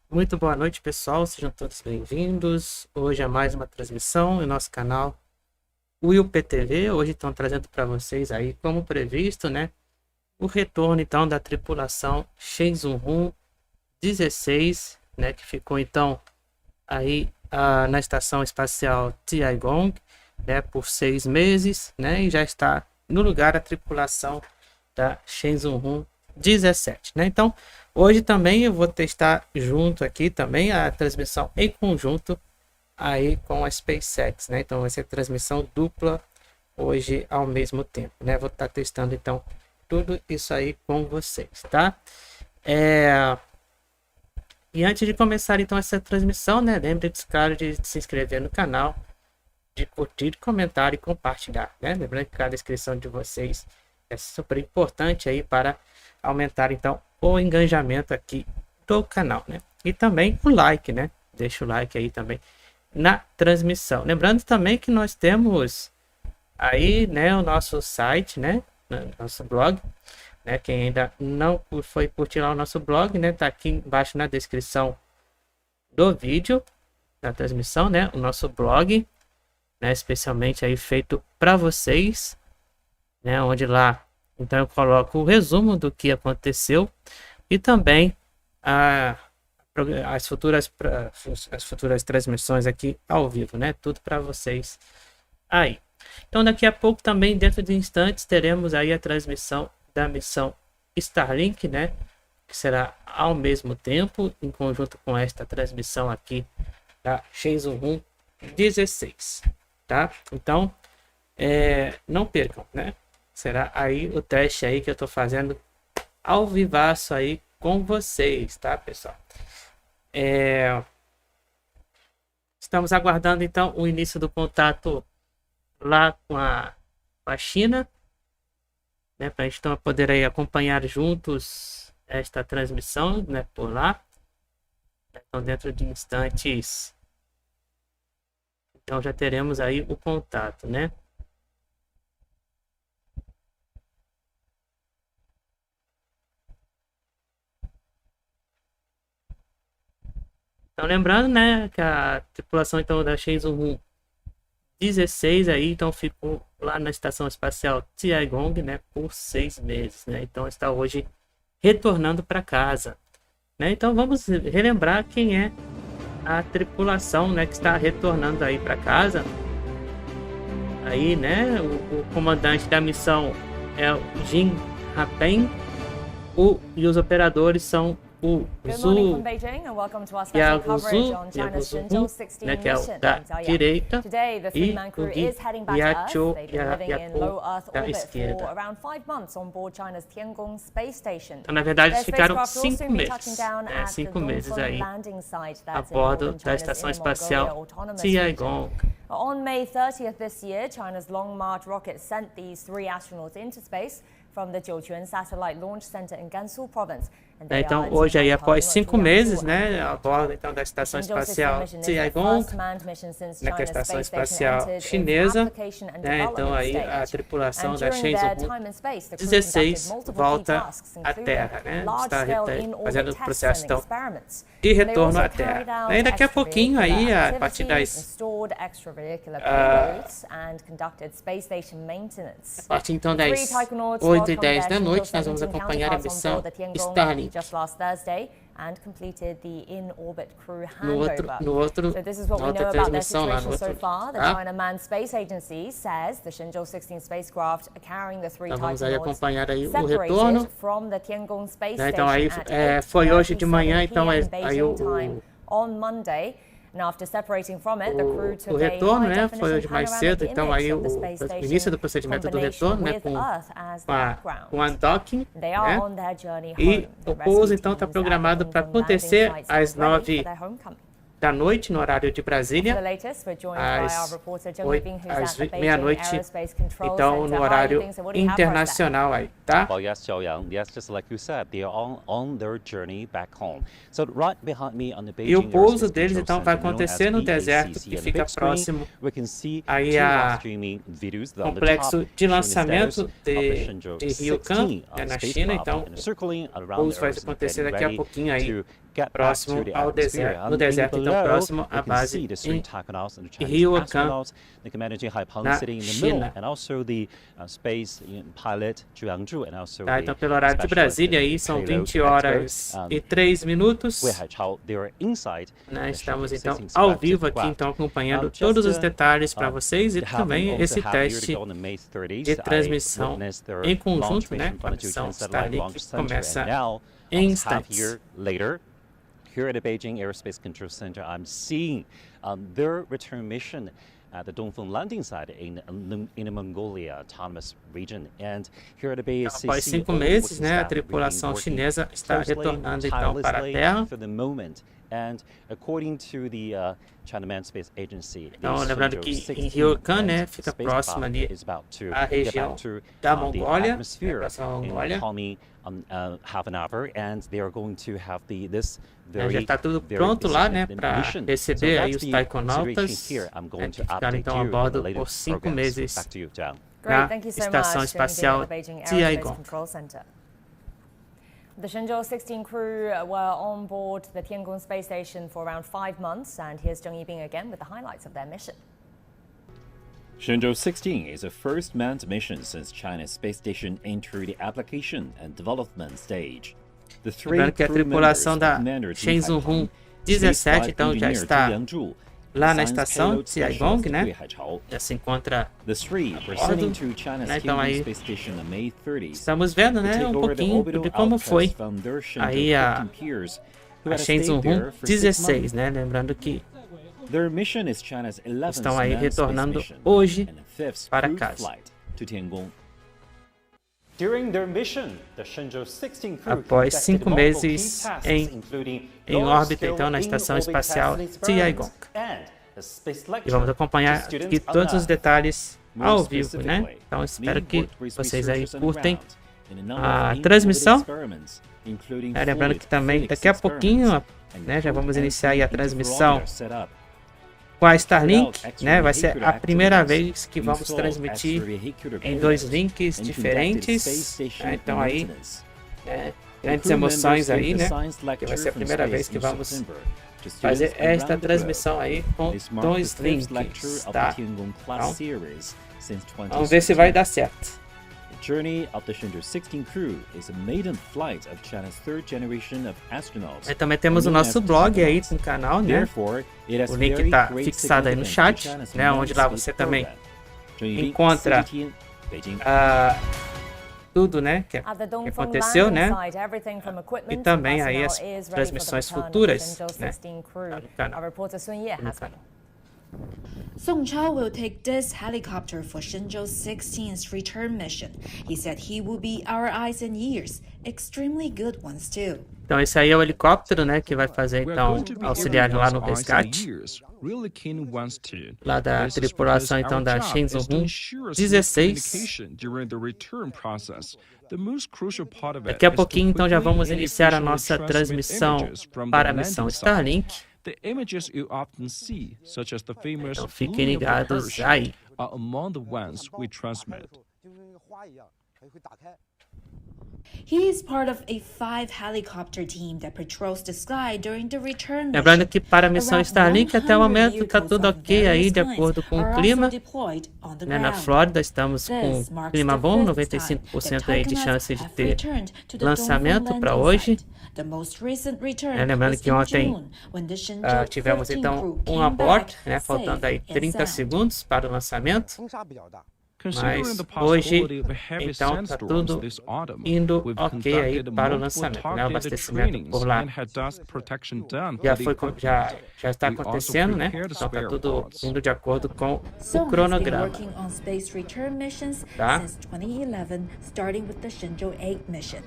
Muito boa noite, pessoal. Sejam todos bem-vindos. Hoje é mais uma transmissão no nosso canal WillPTV. Hoje estão trazendo para vocês aí, como previsto, né, o retorno então da tripulação Shenzhou-16, né, que ficou então aí na estação espacial Tiangong, né, por 6 meses, né, e já está no lugar a tripulação da Shenzhou-17, né? Então, hoje também eu vou testar junto aqui também a transmissão em conjunto aí com a Spacex, né? Então vai ser transmissão dupla hoje ao mesmo tempo, né? Vou estar testando então tudo isso aí com vocês, tá? E antes de começar então essa transmissão, né? Lembre-se, claro, de se inscrever no canal, de curtir, comentar e compartilhar, né? Lembrando que a descrição de vocês é super importante aí para aumentar então o engajamento aqui do canal, né? E também o like, né? Deixa o like aí também na transmissão. Lembrando também que nós temos aí, né, o nosso site, né? Nosso blog, né? Quem ainda não foi curtir lá o nosso blog, né? Tá aqui embaixo na descrição do vídeo da transmissão, né? O nosso blog, né? Especialmente aí feito para vocês, né? Onde lá então eu coloco o resumo do que aconteceu e também as futuras transmissões aqui ao vivo, né? Tudo para vocês aí. Então daqui a pouco também, dentro de instantes, teremos aí a transmissão da missão Starlink, né? Que será ao mesmo tempo, em conjunto com esta transmissão aqui da Shenzhou-16, tá? Então, não percam, né? Será aí o teste aí que eu tô fazendo ao vivaço aí com vocês, tá, pessoal? Estamos aguardando então o início do contato lá com a China, né, para a gente então poder aí acompanhar juntos esta transmissão, né, por lá. Então dentro de instantes, então já teremos aí o contato, né? Então lembrando, né, que a tripulação então da Shenzhou-16 aí então ficou lá na estação espacial Tiangong, né, por 6 meses, né? Então está hoje retornando para casa, né? Então vamos relembrar quem é a tripulação, né, que está retornando aí para casa. Aí, né, o comandante da missão é o Jing Hapeng, e os operadores são o Zhu Yangzhu, né, que é o da direita, e o Gui Haichao da esquerda. Então, na verdade, eles ficaram 5 meses, né, 5 meses aí a bordo da estação espacial Tiangong. On May 30th this year, China's Long March rocket sent these 3 astronauts into space from the Jiuquan Satellite Launch Center in Gansu Province. Então, hoje aí, após 5 meses, né, a bordo então da estação espacial Tiangong, né, que é a estação espacial chinesa, né, então aí a tripulação da Shenzhou-16 volta à Terra, né, está fazendo o processo então de retorno à Terra. E daqui a pouquinho aí, a partir das então das 8h10 da noite, nós vamos acompanhar a missão Starlink. Just last Thursday and completed the in-orbit crew na outra transmissão lá no outro. The China Manned Space Agency says the Shenzhou-16 spacecraft carrying the 3 Vamos aí acompanhar aí o separated retorno. from the Tiangong Space Né, Station então aí foi hoje de manhã, então aí on Monday. And after separating from it, the crew took o retorno, né, foi hoje a mais cedo, então aí o início do procedimento do retorno, né, com a docking, né, e o pouso então está programado para acontecer às 9 da noite, no horário de Brasília, às meia-noite, então no horário internacional aí, tá? Well, yes, Zhu Yang. Yes, just like you said, they are on their journey back home. So right behind me on the Beijing E o pouso Airspace deles então vai acontecer no deserto, que fica próximo aí a complexo de lançamento de Jiuquan, né, na China. Então o pouso vai acontecer daqui a pouquinho aí get back próximo to the ao atmosphere. deserto, no deserto, então próximo à you can base see the three em Taikonautas and the Chinese Jiuquan, astronauts, the Commander Jing Hapeng na sitting in the China. middle, and also the space pilot Zhu Yangzhu, and also Tá, the então pelo horário de special Brasília aí são payload 20 horas expert, e 3 minutos. Gui Haichao. They are inside Né, the estamos então Shenzhou-16 ao spacecraft vivo aqui, craft. então acompanhando Just, todos os detalhes para vocês e having também also esse half a year to teste go on May 30th, de I transmissão witnessed their em launch conjunto, né, mission com a from the missão Jiuquan Satellite Starlink, Launch que Center, começa and now, em almost half a instantes. year later, here at the Beijing Aerospace Control Center, I'm seeing their return mission at the Dongfeng landing site in the Mongolia Autonomous Region. And here at the BACC, Após 5 meses, né, a tripulação chinesa está retornando então para a Terra. for the moment. And according to the China Manned Space Agency, Então, lembrando que em Jiuquan, né, fica próximo ali à região da Mongólia, próximo à Mongólia. Half an hour, and they are going to have this very, já está tudo pronto lá, né, para receber aí os Taikonautas, que ficaram então a bordo por 5 meses na Estação Espacial Taikonautas. The Shenzhou-16 crew were on board the Tiangong space station for around 5 months, and here's Zheng Yibing again with the highlights of their mission. Shenzhou-16 is the first manned mission since China's space station entered the application and development stage. The three Lembrando que a crew members, tripulação da Commander Jing Hapeng, Shenzhou-16 então já engineer está Zhu Yangzhu, lá na science estação payload Taikonautas, specialist né? Gui Haichao. Já se encontra The three were a bordo, sent into China's né? Então Tiangong aí space station on May 30th. estamos vendo, to né, take um over the pouquinho orbital de como foi outposts from their aí Shenzhou 15 peers who a had stayed there for 6 Shenzhou-16, months. né? Lembrando que Their mission is China's 11th estão aí manned space retornando mission hoje and the 5th para crewed casa. flight to Tiangong. During their mission, the Shenzhou-16 crew Após conducted 5 multiple meses key tasks, em including órbita, large-scale então, na Estação in-orbit Espacial testing Taikonautas. experiments and a space E lecture vamos acompanhar to students aqui todos on os Earth. detalhes More ao vivo, né? specifically, Então espero Lee que worked with vocês aí researchers on the curtem ground in a number a of in-orbit transmissão. experiments, including Lembrando fluid que também physics daqui a pouquinho, experiments, né, já and vamos crew iniciar aí a entry transmissão interferometer setup. com a Starlink, né? Vai ser a primeira vez que vamos Installed transmitir extravehicular em 2 payloads links and diferentes. conducted space station Então aí, maintenance. né, The grandes crew emoções members aí, gave né? the science Que vai lecture ser a from primeira vez space que in vamos September to fazer students around esta the globe. transmissão aí com This marked 2 the fifth lecture links, of tá? the Tiangong class Então, series since vamos ver se vai 2017. dar certo. The journey of the Shenzhou-16 crew is a maiden flight of China's third generation of astronauts. Aí também temos o nosso blog aí no canal, né? Therefore, it has O link very está great fixado aí no significance chat, to China's né? Onde lá manned você space também program. encontra CGTN, Beijing. tudo, né, que At the Dongfeng aconteceu, landing né? site, everything from equipment E também and aí personnel as is ready for the transmissões return of the futuras, né? Shenzhou-16 crew. Tá no canal. Our reporter Sun Ye has more. Song Chao will take this helicopter for Shenzhou-16's return mission. He said he will be our eyes and ears, extremely good ones too. Então esse aí é o helicóptero, né, que vai fazer então auxiliar lá no resgate, lá da tripulação então da Shenzhou-16. Daqui a pouquinho então já vamos iniciar a nossa transmissão para a missão Starlink. Então fiquem ligados aí. He is part of a 5 helicopter team that patrols the sky during the return Lembrando mission. que para a missão Around Starlink até o 100 momento fica vehicles tudo of ok aí, various de kinds acordo com are o clima. also deployed on the Né, na ground. Flórida estamos com This marks clima the bom, fifth time 95% that aí de Taikonautas chance de have ter returned to the lançamento Dongfeng para landing hoje. site. The most recent return Lembrando was que in ontem June, when the tivemos Shenzhou-15 então crew um came abort, back né, faltando aí safe and 30 sound. segundos para o lançamento. Mas hoje, então, está tudo indo ok aí para o lançamento, né? O abastecimento por lá já está acontecendo, né? Então está tudo indo de acordo com o Song has been cronograma. working on space return missions Tá? since 2011, starting with the Shenzhou-8 mission.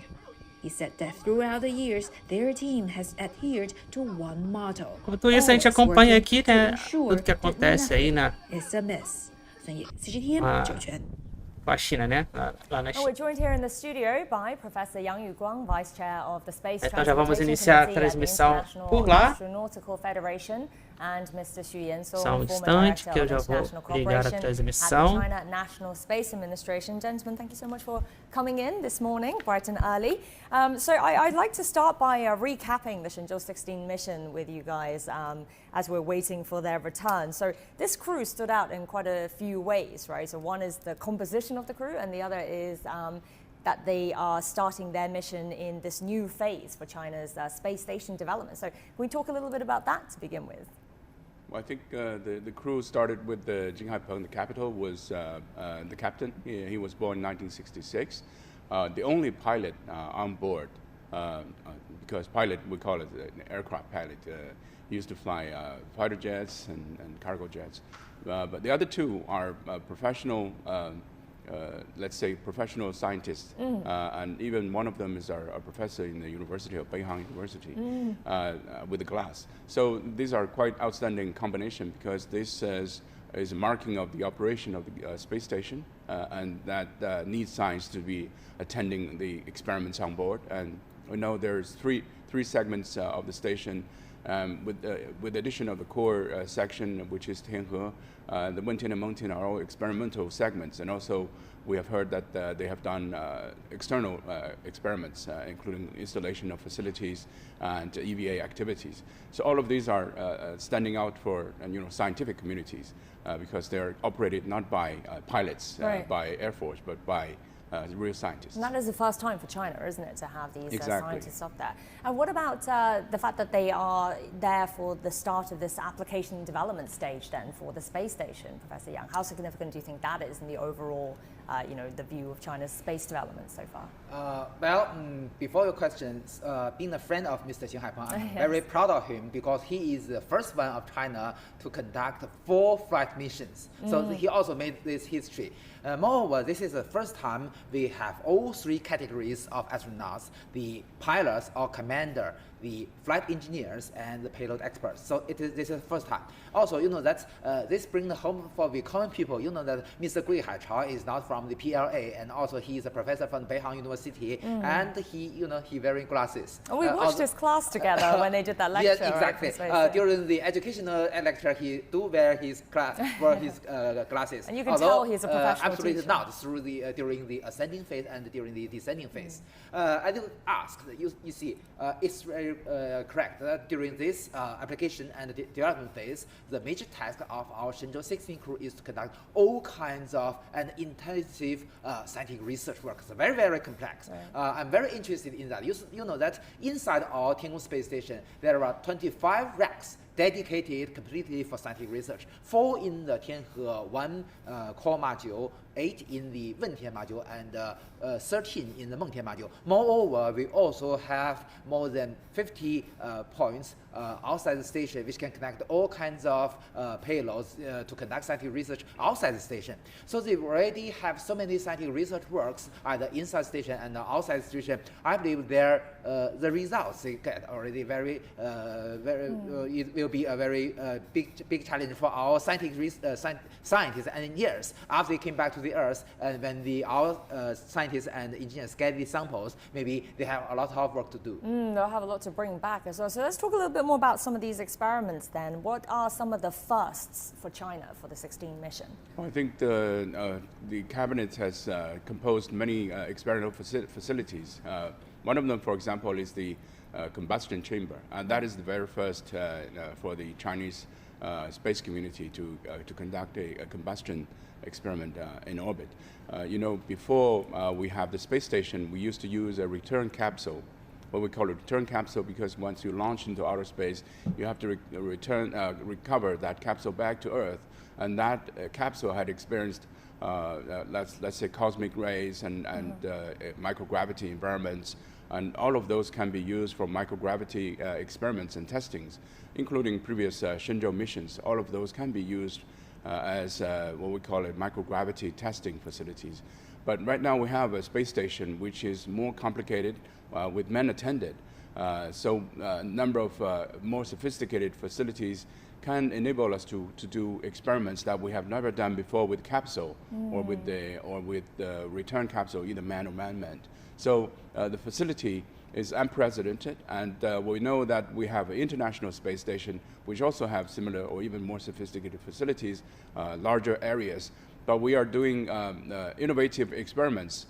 He said that throughout the years, their team has adhered to one motto. Enquanto isso, a gente Always acompanha working aqui, to né, ensure tudo que that acontece aí nothing na is amiss. CGTN, Ah. Jiuquan. com a China, né? Lá na Oh, we're China. joined here in the studio by Professor Yang Yuguang, Vice Chair of the Space Então já vamos Transportation iniciar a Committee at the transmissão International por lá. Astronautical Federation. and Mr. Xu Yanzhu, Só um former instante director que eu of já vou international ligar a cooperation at the transmissão. China National Space Administration. Gentlemen, thank you so much for coming in this morning, bright and early. So I'd like to start by recapping the Shenzhou-16 mission with you guys as we're waiting for their return. So this crew stood out in quite a few ways, right? So one is the composition of the crew, and the other is that they are starting their mission in this new phase for China's space station development. So can we talk a little bit about that to begin with? Well, I think the crew started with Jing Hapeng. The capital was the captain. He was born in 1966. The only pilot on board, because pilot, we call it an aircraft pilot. He used to fly fighter jets and cargo jets. But the other two are professional, let's say professional scientists. And even one of them is a professor in the University of Beihang University with a glass. So these are quite outstanding combination because this is a marking of the operation of the space station and that needs science to be attending the experiments on board. And we know there's three segments of the station with the addition of the core section, which is Tianhe. The Wentian and Mengtian are all experimental segments, and also we have heard that they have done external experiments, including installation of facilities and EVA activities. So all of these are standing out for scientific communities because they're operated not by pilots, right, by Air Force, but by real scientists. And that is the first time for China, isn't it, to have these Exactly. scientists up there? And what about the fact that they are there for the start of this application development stage then for the space station, Professor Yang? How significant do you think that is in the overall, the view of China's space development so far? Before your questions, being a friend of Mr. Jing Hapeng, I'm Yes. very proud of him because he is the first one of China to conduct 4 flight missions. So he also made this history. Moreover, this is the first time we have all 3 categories of astronauts: the pilots or commander, the flight engineers, and the payload experts. So this is the first time. Also, that this brings home for the common people. That Mr. Gui Haichao is not from the PLA, and also he is a professor from Beihang University, and he wearing glasses. Oh, we watched his class together when they did that lecture. Yes, exactly. Right, during the educational lecture, he do wear his glasses. And you can tell he's a professional absolutely teacher. not through the during the ascending phase and during the descending phase. I will ask. You see, it's very correct that during this application and development phase, the major task of our Shenzhou-16 crew is to conduct all kinds of and intensive scientific research work. It's very, very complex. Right. I'm very interested in that. You know that inside our Tiangong space station, there are 25 racks dedicated completely for scientific research. 4 in the Tianhe, 1 core module, 8 in the Wentian module, and 13 in the Mengtian module. Moreover, we also have more than 50 points outside the station which can connect all kinds of payloads to conduct scientific research outside the station. So they already have so many scientific research works either inside the station and outside the station. I believe the results they get already very, it will be a very big challenge for our scientists and engineers after they came back to the Earth, and when our scientists and engineers get these samples, maybe they have a lot of work to do. They'll have a lot to bring back as well. So let's talk a little bit more about some of these experiments then. What are some of the firsts for China for the 16 mission? Well, I think the cabinet has composed many experimental facilities. One of them, for example, is the combustion chamber, and that is the very first for the Chinese space community to conduct a combustion experiment in orbit. Before we have the space station, we used to use a return capsule, what we call a return capsule, because once you launch into outer space, you have to recover that capsule back to Earth, and that capsule had experienced let's say cosmic rays and microgravity environments, and all of those can be used for microgravity experiments and testings, including previous Shenzhou missions. All of those can be used as what we call microgravity testing facilities. But right now we have a space station which is more complicated with men attended. So a number of more sophisticated facilities can enable us to do experiments that we have never done before with capsule or with the return capsule, either manned or man-manned. So the facility is unprecedented, and we know that we have an international space station which also have similar or even more sophisticated facilities, larger areas. But we are doing innovative experiments.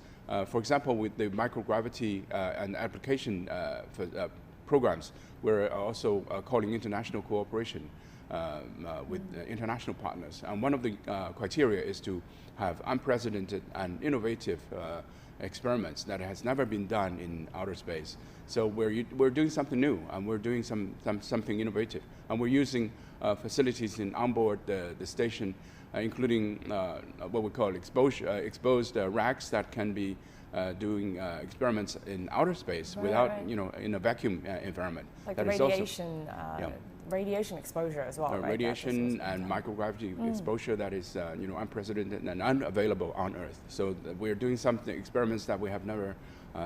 For example, with the microgravity and application programs, we're also calling international cooperation with international partners. And one of the criteria is to have unprecedented and innovative experiments that has never been done in outer space. So we're doing something new, and we're doing something innovative. And we're using facilities onboard the station, including what we call exposed racks that can be doing experiments in outer space without, in a vacuum environment. Like that the is radiation, radiation exposure as well, right? Radiation and microgravity exposure that is, unprecedented and unavailable on Earth. So we're doing experiments that we have never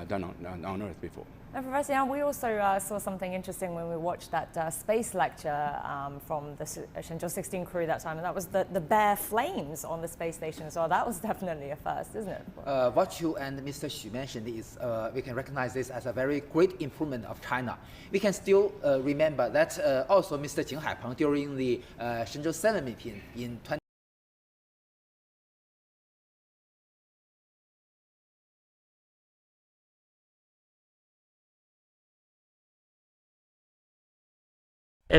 done on Earth before. And Professor Yang, we also saw something interesting when we watched that space lecture from the Shenzhou-16 crew that time, and that was the bare flames on the space station as well. That was definitely a first, isn't it? What you and Mr. Xu mentioned is we can recognize this as a very great improvement of China. We can still remember that also Mr. Jing Hapeng during the Shenzhou-7 meeting in 20.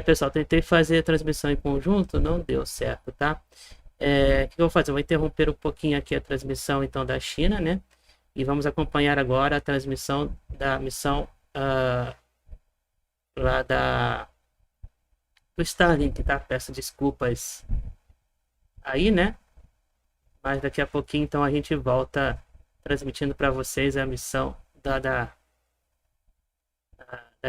Pessoal, tentei fazer a transmissão em conjunto, não deu certo, tá? O que eu vou fazer? Eu vou interromper um pouquinho aqui a transmissão, então, da China, né? E vamos acompanhar agora a transmissão da missão lá do Starlink, tá? Peço desculpas aí, né? Mas daqui a pouquinho, então, a gente volta transmitindo para vocês a missão da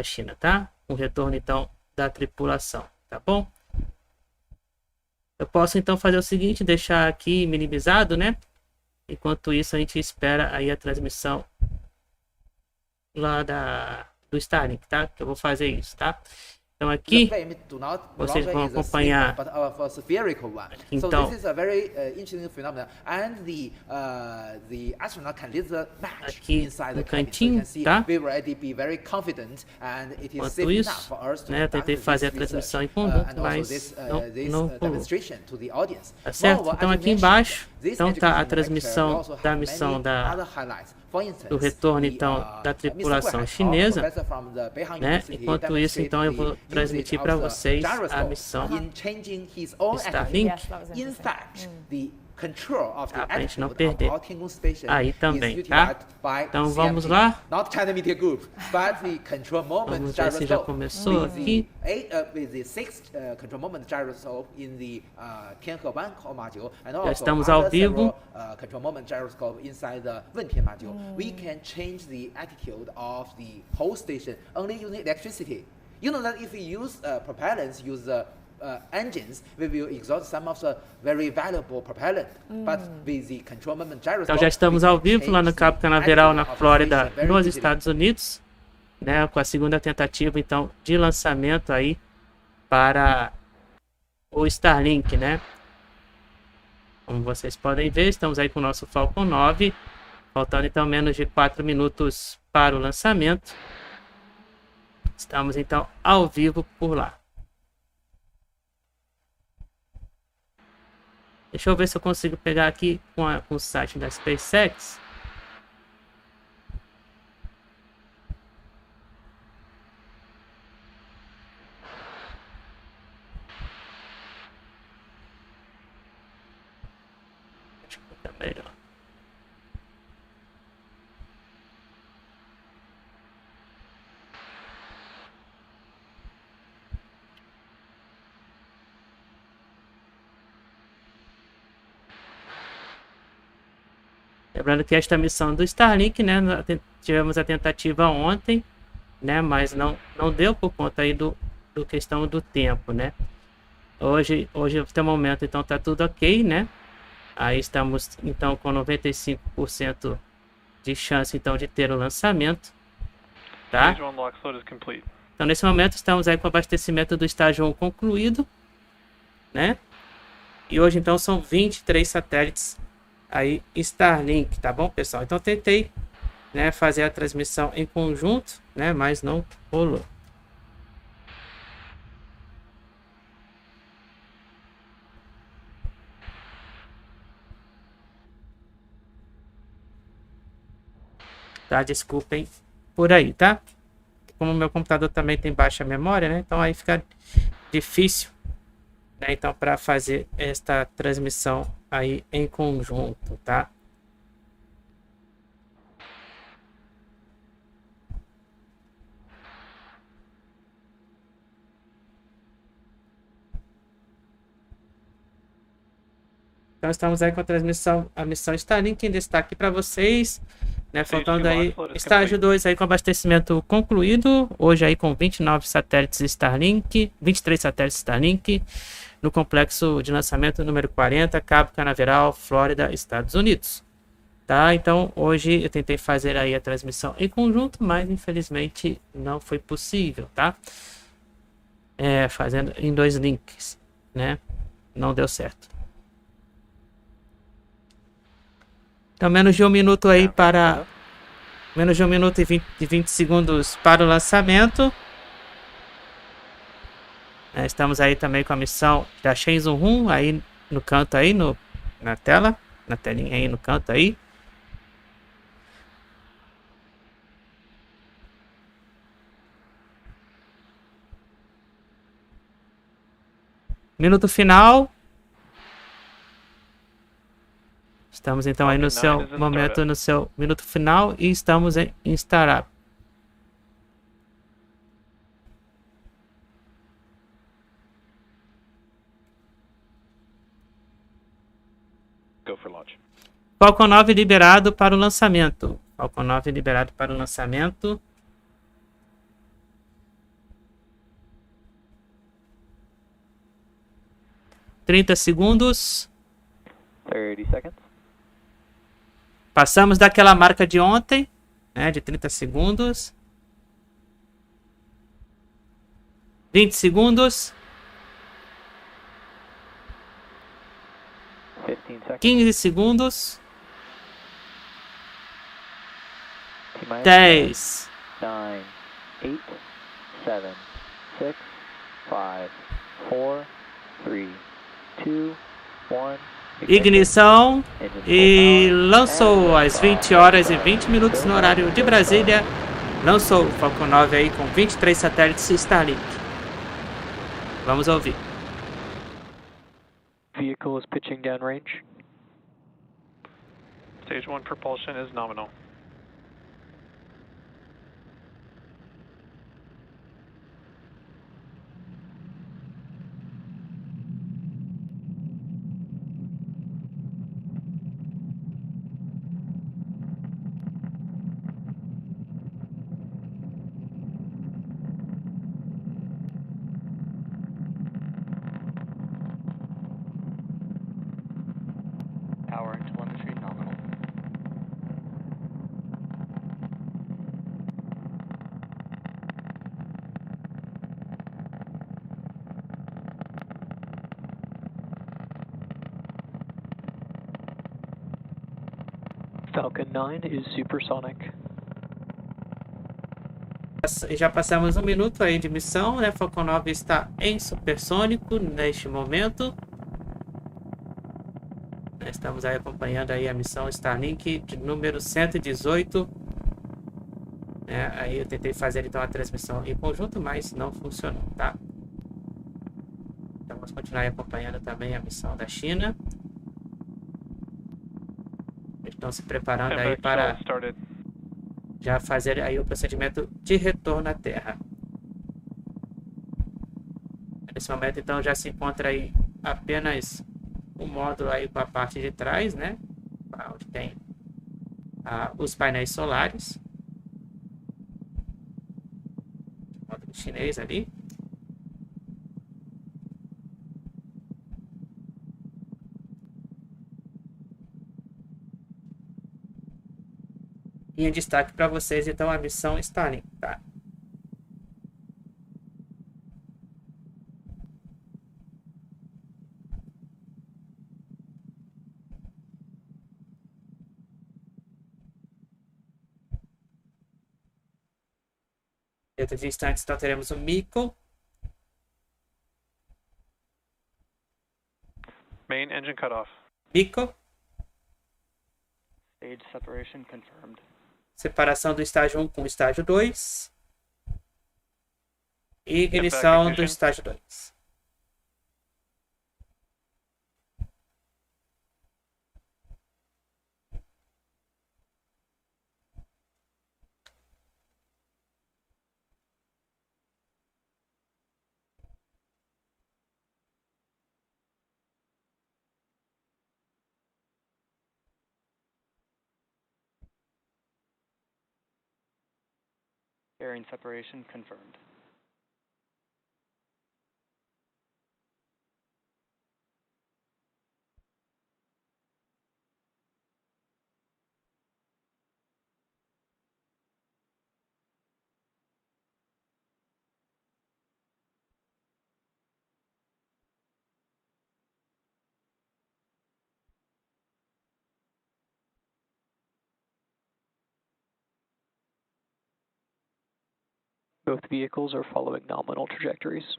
China, tá? Um retorno, então, da tripulação, tá bom? Eu posso então fazer o seguinte, deixar aqui minimizado, né? Enquanto isso a gente espera aí a transmissão lá do Starlink, tá? Que eu vou fazer isso, tá? Então aqui vocês vão acompanhar então aqui no cantinho, tá? Enquanto isso, né, eu tentei fazer a transmissão em conjunto, mas não rolou. Tá certo? Então aqui embaixo então tá a transmissão da missão do retorno então da tripulação chinesa, né? Enquanto isso, então eu vou transmitir para vocês a missão Starlink, para a gente não perder aí também, tá? Então vamos lá. Vamos ver se já começou aqui. Já estamos ao vivo. You know that if we use propellants, engines, we will exhaust some of the very valuable propellant. But with the control moment gyroscope, então já estamos ao vivo lá no Cabo Canaveral, na Flórida, nos Estados Unidos, né, com a segunda tentativa então de lançamento aí para o Starlink, né? Como vocês podem ver, estamos aí com o nosso Falcon 9, faltando então menos de 4 minutos para o lançamento. Estamos então ao vivo por lá. Deixa eu ver se eu consigo pegar aqui com o site da Spacex. Deixa eu pegar melhor. Lembrando que esta missão do Starlink, né, tivemos a tentativa ontem, né, mas não deu por conta aí do questão do tempo, né. Hoje até o momento, então tá tudo ok, né. Aí estamos então com 95% de chance então de ter o lançamento, tá. Então nesse momento estamos aí com o abastecimento do estágio 1 concluído, né? E hoje então são 23 satélites aí Starlink, tá bom, pessoal? Então tentei, né, fazer a transmissão em conjunto, né, mas não rolou. Tá? Desculpem por aí, tá? Como o meu computador também tem baixa memória, né? Então aí fica difícil, né? Então para fazer esta transmissão aí em conjunto, tá? Então estamos aí com a transmissão, a missão Starlink em destaque para vocês, né? Faltando aí estágio 2 aí com abastecimento concluído, hoje aí com 29 satélites Starlink, 23 satélites Starlink, no complexo de lançamento número 40, Cabo Canaveral, Flórida, Estados Unidos. Tá? Então hoje eu tentei fazer aí a transmissão em conjunto, mas infelizmente não foi possível, tá? Fazendo em 2 links, né? Não deu certo. Então, menos de 1 minuto aí para... Menos de 1 minuto e 20 segundos para o lançamento. Estamos aí também com a missão da Shenzhou-16 aí no canto aí, na tela. Na telinha aí no canto aí. Minuto final. Estamos então aí no seu momento, no seu minuto final e estamos em startup. Go for launch. Falcon 9 liberado para o lançamento. Falcon 9 liberado para o lançamento. Trinta segundos. 30 seconds. Passamos daquela marca de ontem, né, de 30 segundos. 20 segundos. 15 segundos. 10. 9, 8, 7, 6, 5, 4, 3, 2, 1. Ignição e lançou às 20 horas e 20 minutos no horário de Brasília. Lançou o Falcon 9 aí com 23 satélites Starlink. Vamos ouvir. Vehicle is pitching downrange. Stage 1 propulsion is nominal. Falcon 9 is supersonic. Já passamos 1 minuto aí de missão, né? Falcon 9 está em supersônico neste momento. Estamos aí acompanhando aí a missão Starlink de número 118. Aí eu tentei fazer então a transmissão em conjunto, mas não funcionou, tá? Então vamos continuar aí acompanhando também a missão da China. Estão se preparando aí para já fazer aí o procedimento de retorno à Terra. Nesse momento então já se encontra aí apenas um módulo aí com a parte de trás, né? Onde tem os painéis solares. Módulo chinês ali. E em destaque para vocês, então, a missão Starlink, tá? Dentro de instantes, então, teremos o Miko. Main engine cutoff. Miko. Stage separation confirmed. Separação do estágio 1 com o estágio 2. E ignição do estágio 2. Bearing separation confirmed. Both vehicles are following nominal trajectories.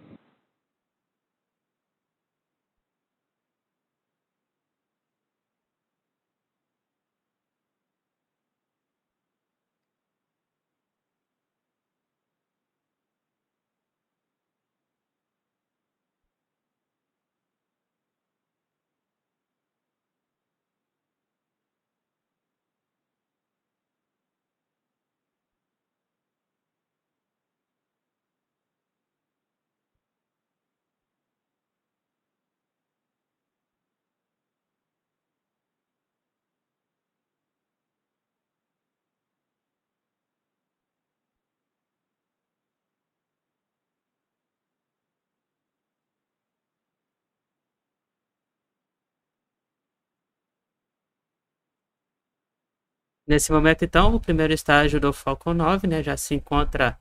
Nesse momento, então, o primeiro estágio do Falcon 9, né, já se encontra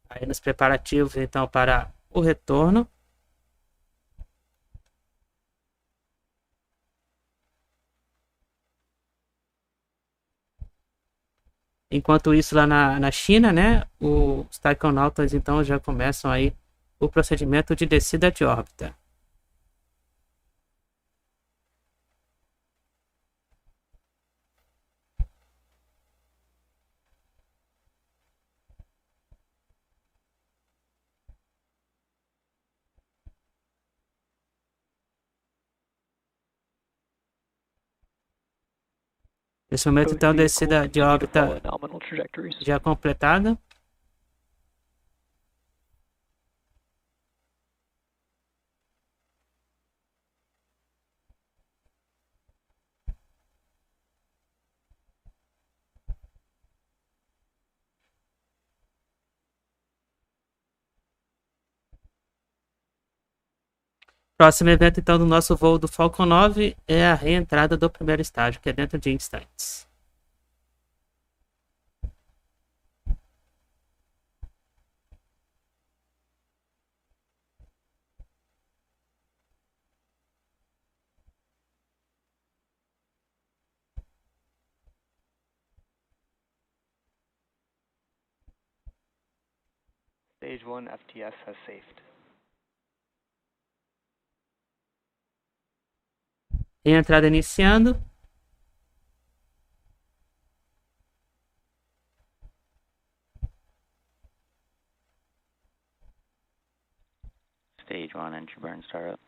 aí nos preparativos, então, para o retorno. Enquanto isso, lá na China, né, os Taikonautas, então, já começam aí o procedimento de descida de órbita. Nesse momento, então, descida de órbita já completada. Próximo evento, então, do nosso voo do Falcon 9 é a reentrada do primeiro estágio, que é dentro de instantes. Stage 1 FTS has safed. Reentrada iniciando. Stage 1 entry burn startup.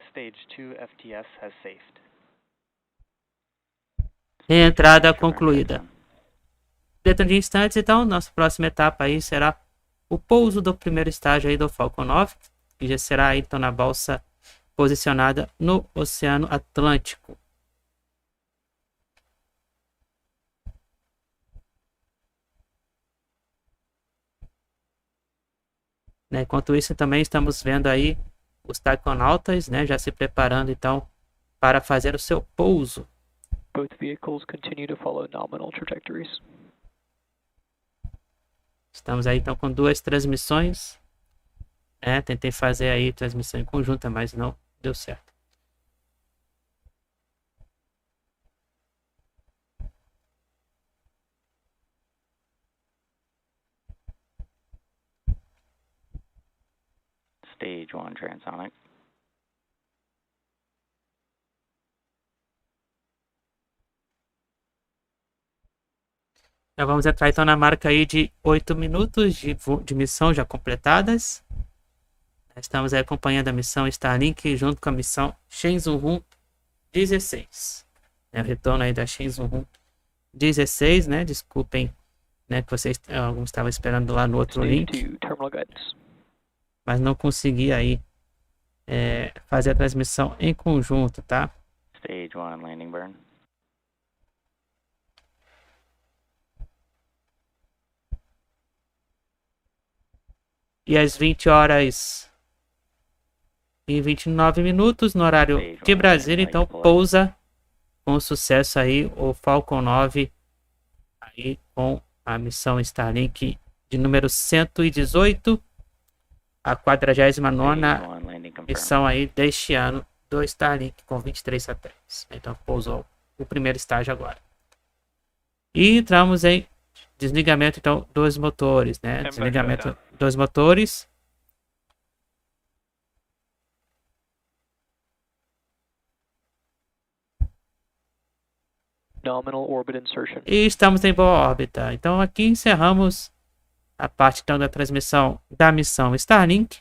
Stage 2 FTS has safed. Reentrada concluída. Dentro de instantes, então, nossa próxima etapa aí será o pouso do primeiro estágio aí do Falcon 9, que já será então na balsa posicionada no Oceano Atlântico. Né, enquanto isso, também estamos vendo aí os Taikonautas, né, já se preparando então para fazer o seu pouso. Both vehicles continue to follow nominal trajectories. Estamos aí então com duas transmissões. Tentei fazer aí transmissão em conjunta, mas não deu certo. Stage 1 transonic. Já vamos entrar então na marca aí de 8 minutos de missão já completadas. Estamos aí acompanhando a missão Starlink junto com a missão Shenzhou-16. O retorno aí da Shenzhou-16, né? Desculpem, né, que vocês alguns estavam esperando lá no outro Stage link, 2 terminal guidance. mas não consegui aí fazer a transmissão em conjunto, tá? Stage 1 landing burn. E às 20 horas e 29 minutos no horário de Brasília, então pousa com sucesso aí o Falcon 9 aí com a missão Starlink de número 118, a 49ª missão aí deste ano do Starlink com 23 satélites. Então pousou o primeiro estágio agora. E entramos em desligamento então dos motores, né? Desligamento dos motores. Nominal orbit insertion. E estamos em boa órbita. Então aqui encerramos a parte então da transmissão da missão Starlink.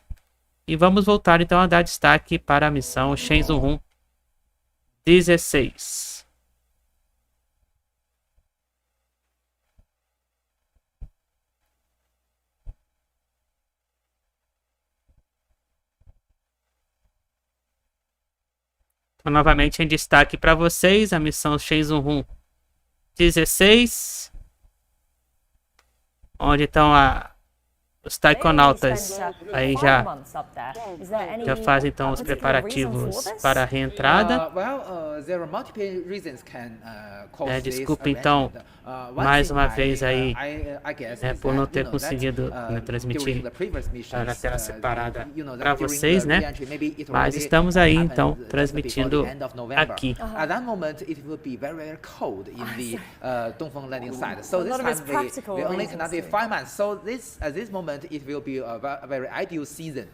E vamos voltar então a dar destaque para a missão Shenzhou-16. Então, novamente em destaque para vocês a missão Shenzhou-16, onde estão os Taikonautas aí já fazem então os preparativos para a reentrada. Desculpa então mais uma vez aí por não ter conseguido transmitir na tela separada para vocês, né? Mas estamos aí então transmitindo aqui. At that moment, it will be very, very cold in the Dongfeng landing site. So this time we only conducted 5 months. So at this moment, it will be a very ideal season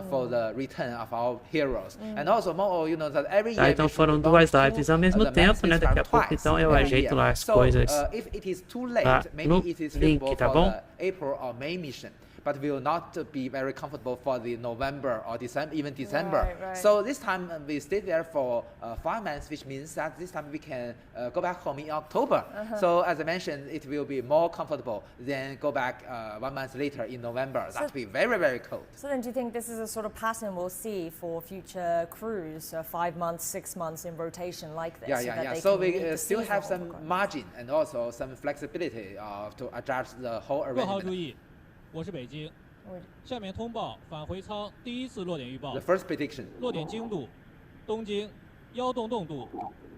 for the return of our heroes. And also, more, you know, that every year. Então foram duas lives ao mesmo tempo, né? Daqui a pouco então eu ajeito lá as coisas if it is too late, lá maybe no it is link, suitable tá for bom? the April or May mission. But will not be very comfortable for the November or December, even December. Right. So this time we stayed there for 5 months, which means that this time we can go back home in October. So as I mentioned, it will be more comfortable than go back 1 month later in November. That will be very, very cold. So then do you think this is a sort of pattern we'll see for future crews, 5 months, 6 months in rotation like this? Yeah. So we still have some margin and also some flexibility to adjust the whole 各号 arrangement. 注意，我是北京。下面通报返回舱第一次落点预报 The。first prediction. 落点经度，东经1动动度，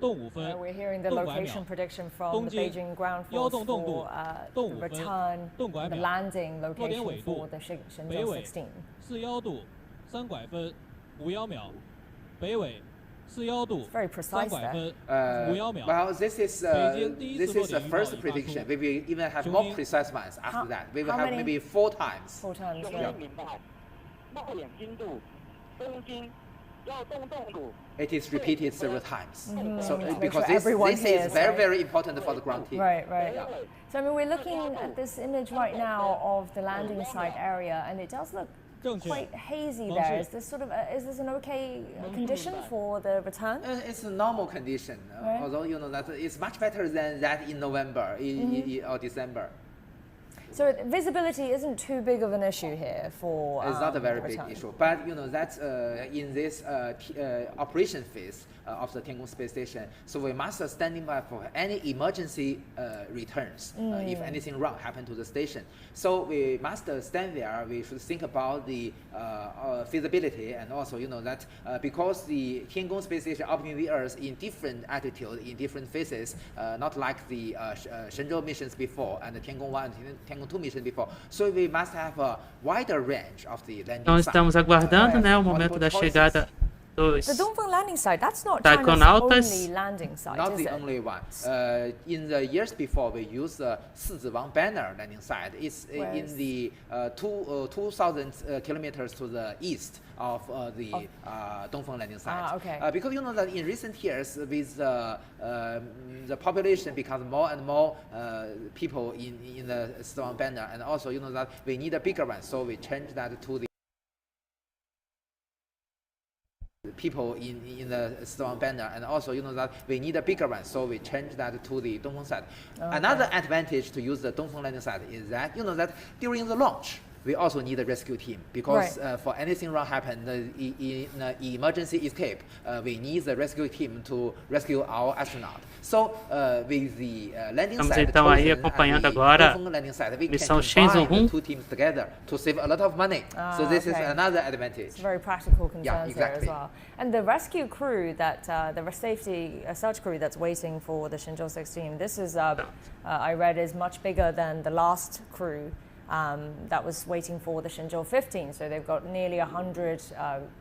动5分， We're hearing the 动拐 location 秒。 prediction from 东 the 经 Beijing ground 1 动 force 动度 for， 动 the 5分， return, 动拐 the 秒。 landing 落点 location 纬度 for the 北纬 Shenzhou-16. 41度3拐分51秒，北纬41度 Very precise 3拐分 Uh, 51秒。 well, this is the first 北京第一次落点预报已发出。 prediction. We will even have more precise ones after that. We will how have many- maybe 4 times. 4 times, Yeah. right? It is repeated several times. So Make because sure everyone this hears, is very, right? very important for the ground team. Right. So I mean, we're looking at this image right now of the landing site area, and it does look 正确。 quite hazy 方 式 there. Is this is this an okay condition for the return? It's a normal condition, Right. although you know that it's much better than that in November or December. So visibility isn't too big of an issue here for It's not a very the big return. issue, but you know that in this operation phase of the Tiangong space station, so we must standing by for any emergency returns if anything wrong happened to the station. So we must stand there. We should think about the feasibility and also you know that because the Tiangong space station orbiting the Earth in different altitude in different phases, not like the Shenzhou missions before and the Tiangong 1 and Tiangong 2 mission before. So we must have a wider range of the landing Então site. estamos aguardando, né, o Multiple momento da choices. chegada dos The Dongfeng landing site, that's not China's Taikonautas. only landing site, Not is the it? only one. In the years before, we used the Sizhiwang Banner landing site. It's in the 2,000 kilometers to the east of the Dongfeng landing site. Okay. Because you know that in recent years, with the population becomes more and more people in the Sizhiwang Banner, and also you know that we need a bigger one, so we changed that to the people in the Sizhiwang Banner, and also you know that we need a bigger one, so we changed that to the Dongfeng site. Okay. Another advantage to use the Dongfeng landing site is that you know that during the launch, we also need a rescue team because for anything wrong happen in emergency escape, we need the rescue team to rescue our astronaut. So with the landing Estamos site então aí chosen acompanhando and the agora Dongfeng landing site, we Missão can combine the Shenzhou-16. two teams together to save a lot of money. So this is another advantage. It's very practical concerns Yeah, here exactly. as well. And the rescue crew that the safety search crew that's waiting for the Shenzhou-16, this is I read is much bigger than the last crew that was waiting for the Shenzhou-15. So they've got nearly 100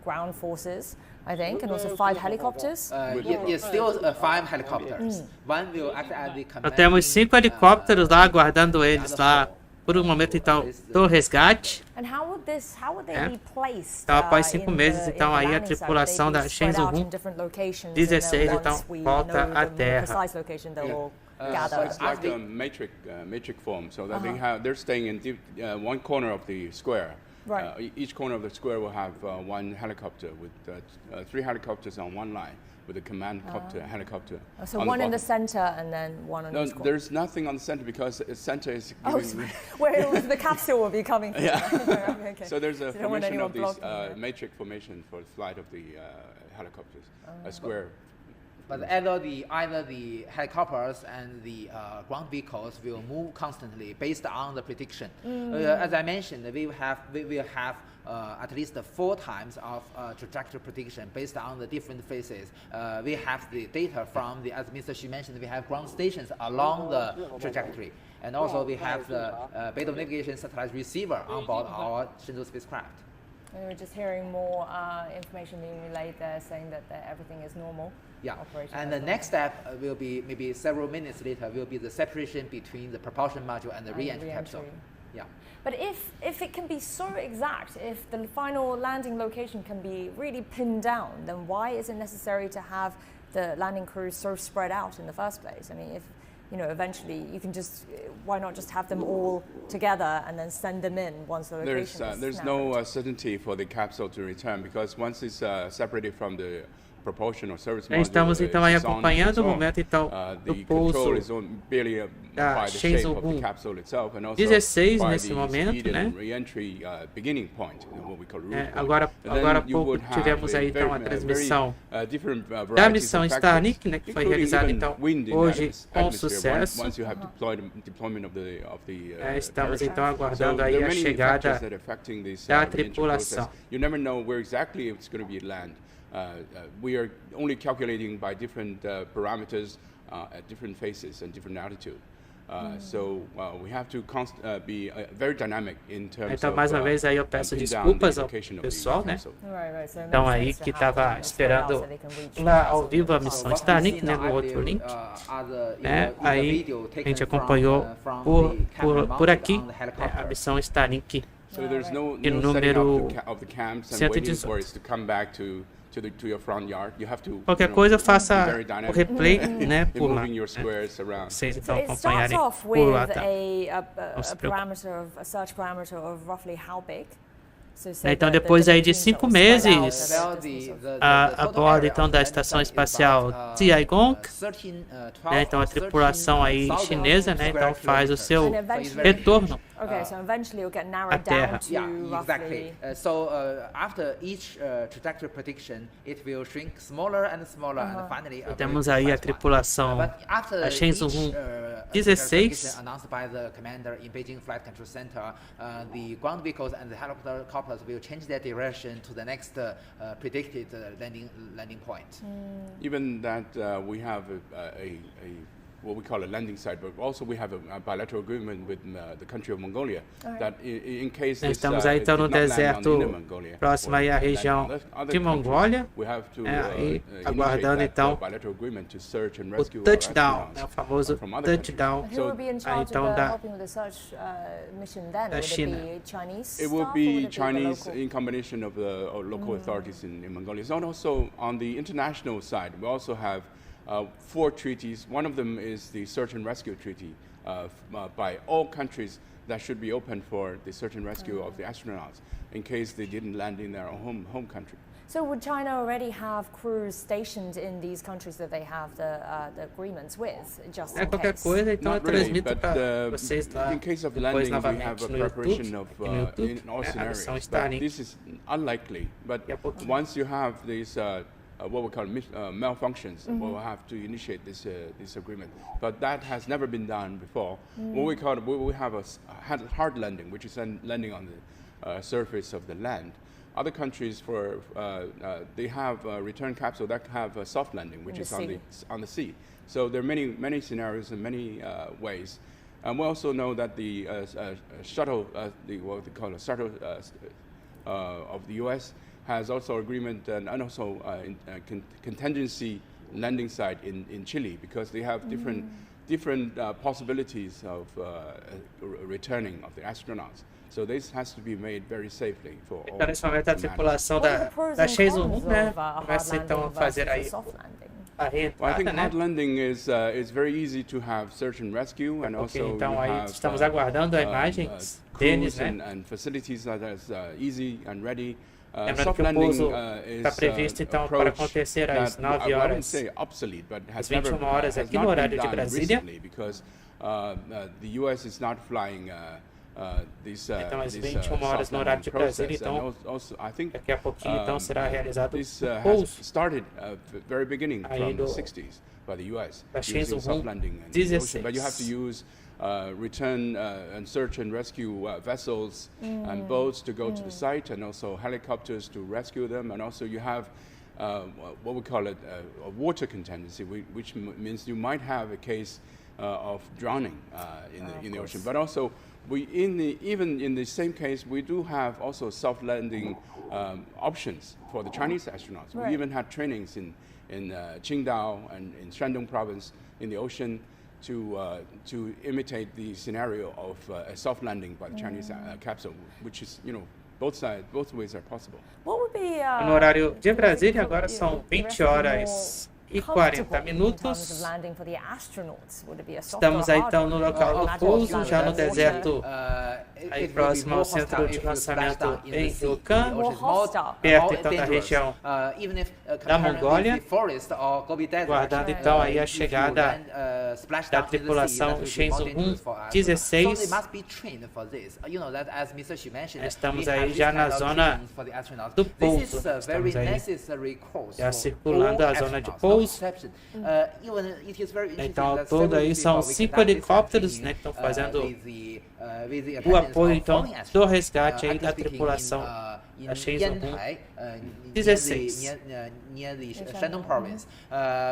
ground forces, I think, and also 5 helicopters. It's still 5 helicopters. One will act as the Nós temos 5 commanding, helicópteros lá aguardando eles lá por um momento então do resgate. And how would they be placed? Então, após 5 in meses, the- então in the aí a landing site? tripulação Would da they be spread out in Shenzhou-16 different locations, and then 16 once então we volta know à the Terra. precise location, they'll all gather. It's like a matrix form, so that they're staying in one corner of the square. Right. Each corner of the square will have one helicopter with 3 helicopters on one line with a command helicopter. So on one in the bottom. center and then one on No, each corner. there's nothing on the center because the center is giving. Where the capsule will be coming from. Yeah. Okay. So there's a So you don't want formation anyone of these blocking there. matrix formation for the flight of the helicopters, a square. But either the helicopters and the ground vehicles will move constantly based on the prediction. As I mentioned, we will have at least 4 times of trajectory prediction based on the different phases. We have the data from as Mr. Xu mentioned, we have ground stations along the trajectory. And also we have the bed of navigation satellite receiver on board our Shenzhou spacecraft. And we're just hearing more information being relayed there saying that everything is normal. Yeah, Operation and as the normal. next step will be maybe several minutes later will be the separation between the propulsion module and the re-entry capsule. Yeah. But if it can be so exact, if the final landing location can be really pinned down, then why is it necessary to have the landing crews so spread out in the first place? I mean, if eventually you can just, why not just have them all together and then send them in once the location is There's narrowed? no certainty for the capsule to return because once it's separated from the propulsion or service module, Estamos então aí it's on acompanhando its o own. momento então do The pouso control is barely da by the shape of the Shenzhou capsule itself and also 16 by nesse the momento, speed né? and re-entry beginning point, what we call root point. Agora And then há you pouco would have tivemos aí então a very, transmissão different da varieties missão of Starlink, factors, né, que foi including realizada even então wind in hoje the com atmosphere sucesso. once you have deployment of the Estamos parachute. então So aguardando there aí are a many chegada factors that are affecting this da re-entry tripulação. process. You never know where exactly it's going to be land. We are only calculating by different parameters at different phases and different altitude. So we have to be very dynamic in terms Então, of mais uma vez aí eu peço pin down desculpas the ao location of the pessoal, né? capsule. Right, so it Então makes aí sense to que have estava them spread out esperando so they can reach lá the ao capsule. vivo a So missão what we Starlink, see né, now, no I outro believe, link. in Né? the Aí video a taken gente from, acompanhou from por, the camera por aqui mounted on the né, a helicopter. missão Starlink So there's no E setting número up of the cams and waiting 118. for it to come back to your front yard. You have to Qualquer coisa faça be very o dynamic replay, né, in por lá. moving your Né? squares around. Vocês So então it starts acompanharem off por lá, with tá? a parameter of a search parameter of roughly how big? So say Então that the depois aí de different 5 teams that were meses spread out, Well, the a bordo então da estação espacial Jiuquan, né, então a tripulação aí chinesa, né, então faz o seu And eventually- retorno Okay, so eventually it'll get à narrowed Terra. down to Yeah, exactly. roughly. So after each trajectory prediction, it will shrink smaller and smaller, and finally. Temos aí a tripulação But after da each, Shenzhou-16 prediction announced by the commander in Beijing Flight Control Center, the ground vehicles and the helicopters will change their direction to the next predicted landing point. Even that we have what we call a landing site, but also we have a bilateral agreement with the country of Mongolia that in case this, Estamos aí então no deserto próximo aí à região de Mongólia, e aguardando então o touchdown, né, o famoso touchdown aí, então da China. It will be Chinese in combination of the local authorities in Mongolia. So also on the international side, we also have 4 treaties. One of them is the Search and Rescue Treaty by all countries that should be open for the search and rescue of the astronauts in case they didn't land in their home country. So would China already have crews stationed in these countries that they have the agreements with, just in Qualquer case? coisa, então eu Not really, transmito but para vocês lá in case of depois landing, we have novamente a no preparation of YouTube, in all a versão scenarios. But Starlink. this is unlikely. But once you have these what we call malfunctions, we'll have to initiate this agreement. But that has never been done before. What we call we have a hard landing, which is landing on the surface of the land. Other countries, they have a return capsule that have a soft landing, which is on the sea. So there are many scenarios and many ways. And we also know that the shuttle, what they call a shuttle of the U.S. has also agreement and also contingency landing site in Chile, because they have different possibilities of returning of the astronauts. So this has to be made very safely for all. Então, nesse momento, a tripulação da Shenzhou-16, né, começa então a fazer aí a reentrada, Well, I think né? hard landing is very easy to have search and rescue, and also Então you aí have estamos aguardando as imagens deles, crews né? and facilities that is easy and ready. Lembrando que o pouso está previsto então para acontecer às 9 horas, às 21 horas aqui no horário de Brasília. Because the US is not flying então às 21 horas no horário de Brasília, então daqui a pouquinho então será realizado o pouso started very beginning from the 60s by the US using soft landing in the ocean, but you have to use return and search and rescue vessels and boats to go to the site, and also helicopters to rescue them, and also you have what we call it a water contingency, which means you might have a case of drowning in the ocean. But also even in the same case, we do have also soft landing options for the Chinese astronauts. Right. We even had trainings in Qingdao and in Shandong province in the ocean to imitate the scenario of a soft landing by the Chinese capsule, which is, both ways are possible. What would be, no horário de Brasília agora são 20 horas e 40 minutos. Estamos aí então no local do pouso, já no deserto, aí próximo ao centro de lançamento em Jiuquan, perto então da região da Mongólia, guardando então aí a chegada da tripulação Shenzhou-16. Estamos aí já na zona do pouso, estamos aí já circulando a zona de pouso. Então, ao todo aí são 5 helicópteros, né, que estão fazendo o apoio então do resgate aí da tripulação da Shenzhou-16. Near the Shandong province,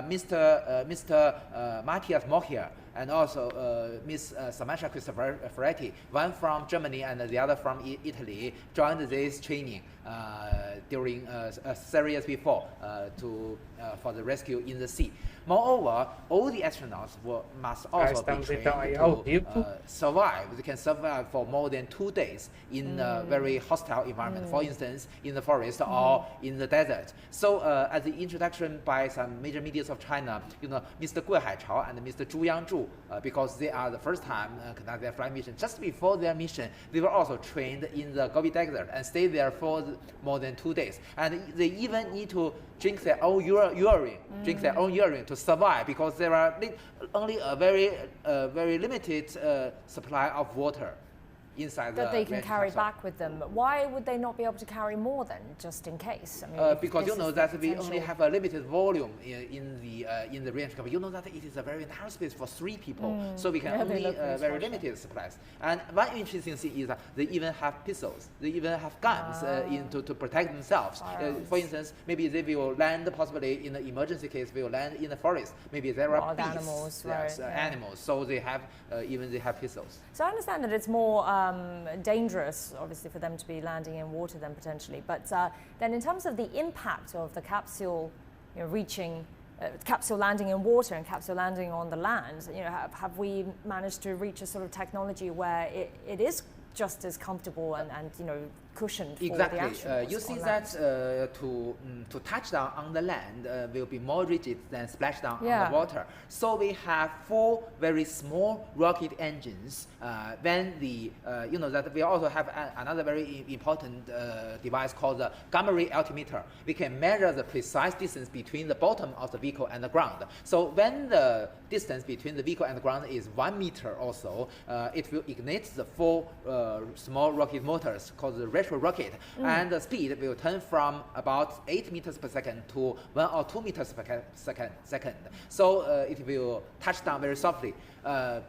Mr. Matthias Mochier and also Miss Samantha Cristoforetti, one from Germany and the other from Italy, joined this training during a series before for the rescue in the sea. Moreover, all the astronauts must also be trained to survive. They can survive for more than 2 days in a very hostile environment, for instance, in the forest or in the desert. So, at the introduction by some major media of China, Mr. Gui Haichao and Mr. Zhu Yangzhu, because they are the first time conduct their flight mission. Just before their mission, they were also trained in the Gobi Desert and stay there for more than 2 days. And they even need to drink their own urine to survive, because there are only a very limited supply of water. inside that they can range carry capsule. back with them. Why would they not be able to carry more then, just in case? I mean, because you this know is that the we only potential- have a limited volume in the range capsule. You know that it is a very narrow space for 3 people, so we can Yeah, they only look very very small. limited supplies. And one interesting thing is that they even have pistols. They even have guns to protect themselves. For instance, maybe they will land possibly in an emergency case. They will land in the forest. Maybe there are Wild beasts, animals, yes, right, yeah. animals. So they have they have pistols. So I understand that it's more dangerous, obviously, for them to be landing in water than potentially. But then in terms of the impact of the capsule reaching, capsule landing in water and capsule landing on the land, have we managed to reach a sort of technology where it is just as comfortable and cushioned for the astronauts? You see on that land? to touch down on the land will be more rigid than splashdown on Yeah. the water. So we have 4 very small rocket engines. Then you know that we also have another very important device called the gamma ray altimeter. We can measure the precise distance between the bottom of the vehicle and the ground. So when the distance between the vehicle and the ground is 1 meter or so, it will ignite the 4 small rocket motors called the retro rocket, and the speed will turn from about 8 meters per second to 1 or 2 meters per second. So it will touch down very softly.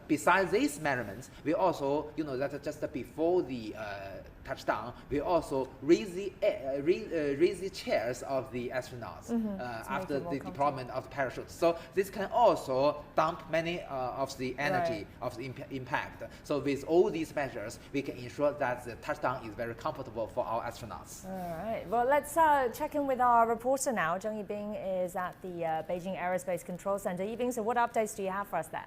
Besides these measurements, we also, you know, that just before the touchdown, we also raise the chairs of the astronauts after the deployment of parachutes. So this can also dump many of the energy of the impact. So with all these measures, we can ensure that the touchdown is very comfortable for our astronauts. All right. Well, let's check in with our reporter now. Zheng Yibing is at the Beijing Aerospace Control Center. Yibing, so what updates do you have for us there?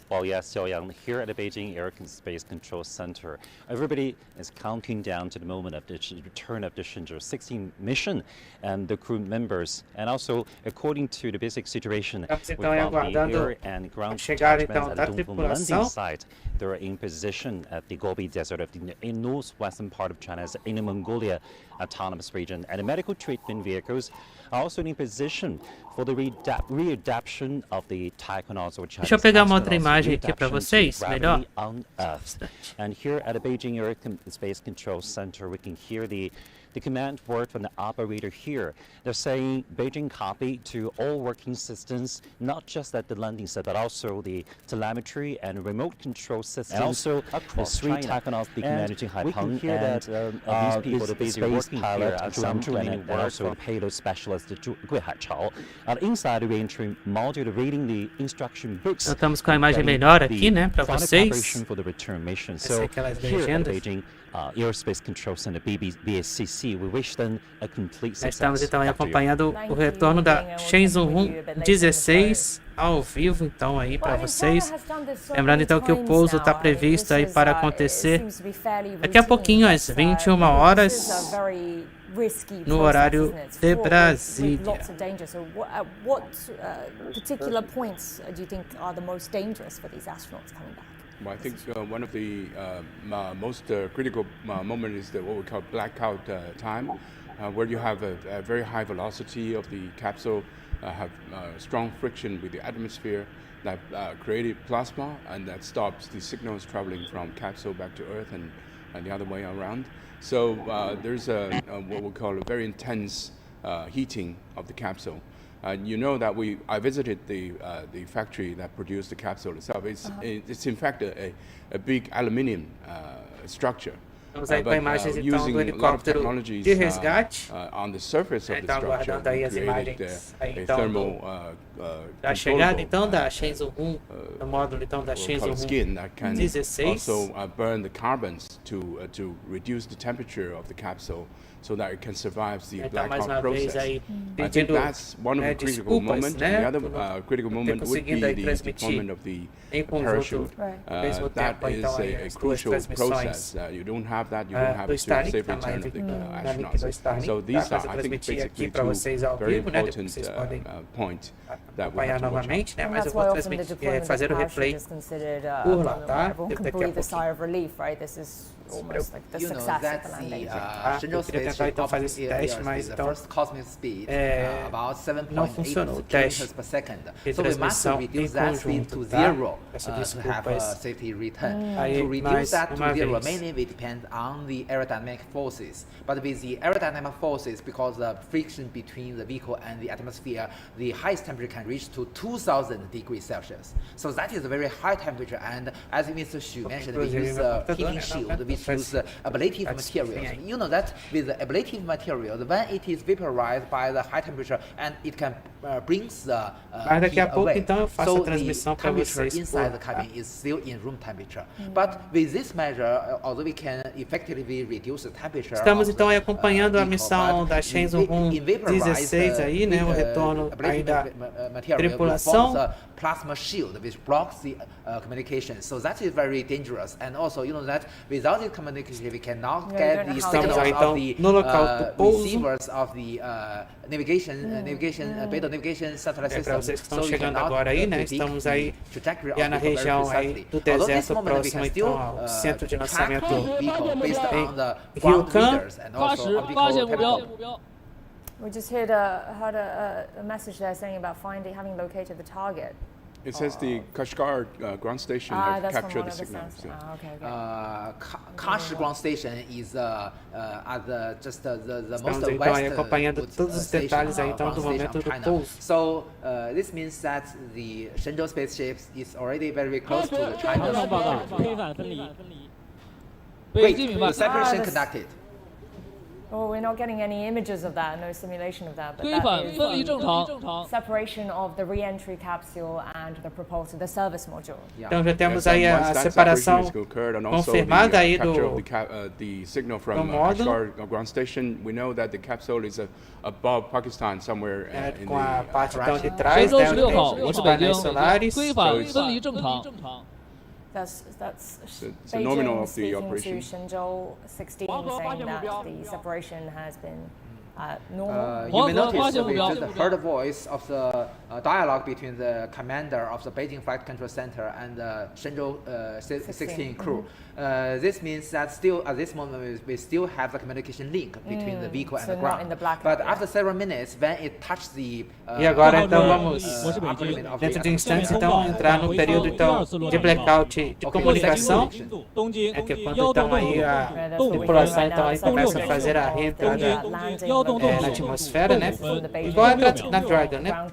Well, yes, Xiaoyang, here at the Beijing Aerospace Control Center, everybody is counting down to the moment of the return of the Shenzhou-16 mission and the crew members. And also, according to the basic situation with the air and ground detachments at the Dongfeng landing site, they're in position at the Gobi Desert of the northwestern part of China's Inner Mongolia autonomous region. And the medical treatment vehicles are also in position for the readaptation of the Taikonautas or Chinese Deixa eu pegar uma outra astronauts, imagem aqui para readaptation to vocês, melhor. gravity on Earth. And here at the Beijing Aerospace Control Center, we can hear the command word from the operator here. They're saying Beijing copy to all working systems, not just at the landing site, but also the telemetry and remote control systems. And also across the 3 China. Taikonauts, the commander Jing we can Hapeng, hear that and these people, the space working pilot here, Zhu Yangzhu, and work also the payload specialist Gui Haichao. Inside the reentry module, they're reading the instruction books. Nós estamos com a imagem melhor aqui, né, para final vocês. preparation for the return mission. Essa é So aquelas here at the legendas. Beijing Aerospace Control Center, BACC, we wish them a complete Nós success. estamos então aí Back to you. acompanhando o retorno da Shenzhou-16 ao vivo, então aí para vocês. Lembrando então que o pouso está previsto aí para acontecer daqui a pouquinho às 21 horas no horário de Brasília. Lots of danger. So what particular points do you think are the most dangerous for these astronauts coming back? Well, I think one of the most critical moment is what we call blackout time, where you have a very high velocity of the capsule, have strong friction with the atmosphere that created plasma, and that stops the signals traveling from capsule back to Earth and the other way around. So there's what we call a very intense heating of the capsule. You know that I visited the factory that produced the capsule itself. It's in fact a big aluminium structure. Vamos aí com a imagem então do helicóptero de resgate. On the surface of the Então structure, aguardando aí as created imagens aí, a então thermal da chegada então da controllable, Shenzhou-1, no módulo então da we'll call it skin that can Shenzhou-16. also burn the carbons to reduce the temperature of the capsule so that it can survive the Então mais blackout uma vez process. aí I think pedindo that's one of the critical desculpas, moments. né, And the por other não critical ter moment would be conseguido aí the transmitir deployment of the em conjunto parachute. ao mesmo That tempo então aí is as a duas crucial transmissões process. You don't have that, you don't have do a Starlink, safe da return live of the na link do astronauts. Starlink, So these tá? are, I think, Transmitir aqui basically para vocês ao very vivo, né, important vocês podem points that we acompanhar have to watch out. novamente, né, And mas eu that's vou why often the transmitir, deployment fazer of o replay parachute is considered a por lá, moment tá? where everyone can Daqui a breathe a pouquinho. sigh of relief, right? This is almost like the You know success of that the the landing. Eu Shenzhou queria tentar spaceship então fazer esse teste, is mas the então first cosmic speed about não funcionou o 7.8 teste kilometers per second. de So we must transmissão em reduce that speed to conjunto, tá? zero Peço to have a desculpas. safety return. Aí, To reduce mais that to uma zero, vez. mainly we depend on the aerodynamic forces. But with the aerodynamic forces, because the friction between the vehicle and the atmosphere, the highest temperature can reach to 2,000 degrees Celsius. So that is a very high temperature. And as Mr. Xu mentioned, we use heating shield, which use ablative materials. You know that with the ablative material, when it is vaporized by the high temperature, and it can brings the Mas daqui a heat pouco away. então eu faço So a transmissão the para temperature vocês. inside the cabin is still in room temperature. But with this measure, although we can effectively reduce the temperature. Estamos of então aí the, acompanhando a vehicle, missão but da Shenzhou-16 aí, né, o retorno aí da tripulação. Plasma shield which blocks the communication, so that is very dangerous. And also, you know that without the communication, we cannot get the signals of the receivers of the navigation, beta navigation satellite system. Para vocês que estão So we chegando cannot agora aí, né, predict estamos the aí trajectory já of na the vehicle região very aí do precisely. Although this deserto, moment we próximo can então still ao centro de track lançamento the vehicle based on the ground Jiuquan. readers and also 发现 optical 目标 telecom. We just heard a message there saying about having located the target. It says the Kashgar ground station have That's from captured one the of the signal. sounds. So. Okay. Kashi ground station is at the most Estamos então aí west acompanhando todos os detalhes aí então do momento do pouso. So this means that the Shenzhou spaceship is already very close to the China. 报告，非反分离。北 Great, 京明 the 白。 separation this- conducted. Well, we're not getting any images of that, no simulation of that, but 规范 that 分离 is 正常。 separation of the re-entry capsule and the propulsor, the service module. Então já temos Yes, aí and once a that separação separation is occurred, and also confirmada aí the capture of do the signal from do módulo. Kashgar ground station, we know that the capsule is above Pakistan somewhere in com a the parte então de 神 trás, 舟 né, 16号，我 os 是北京 painéis。solares. 规范分离正常。 That's it's a nominal Beijing of the speaking operation. to Shenzhou-16 saying that the separation has been normal. You may notice 发现目标。 we just heard the voice of the dialogue between the commander of the Beijing Flight Control Center and the Shenzhou 16 crew. This means that still at this moment we still have the communication link between the vehicle and So the not ground. in the blackout, But yeah. after several minutes, when it touched the E agora então vamos, upper limit of the dentro de atmosphere, instantes, então entrar no período então de blackout de comunicação. 东京 É que quando 幺洞 então aí a tripulação então aí começa a fazer a reentrada na atmosfera, né? Igual na Dragon, né?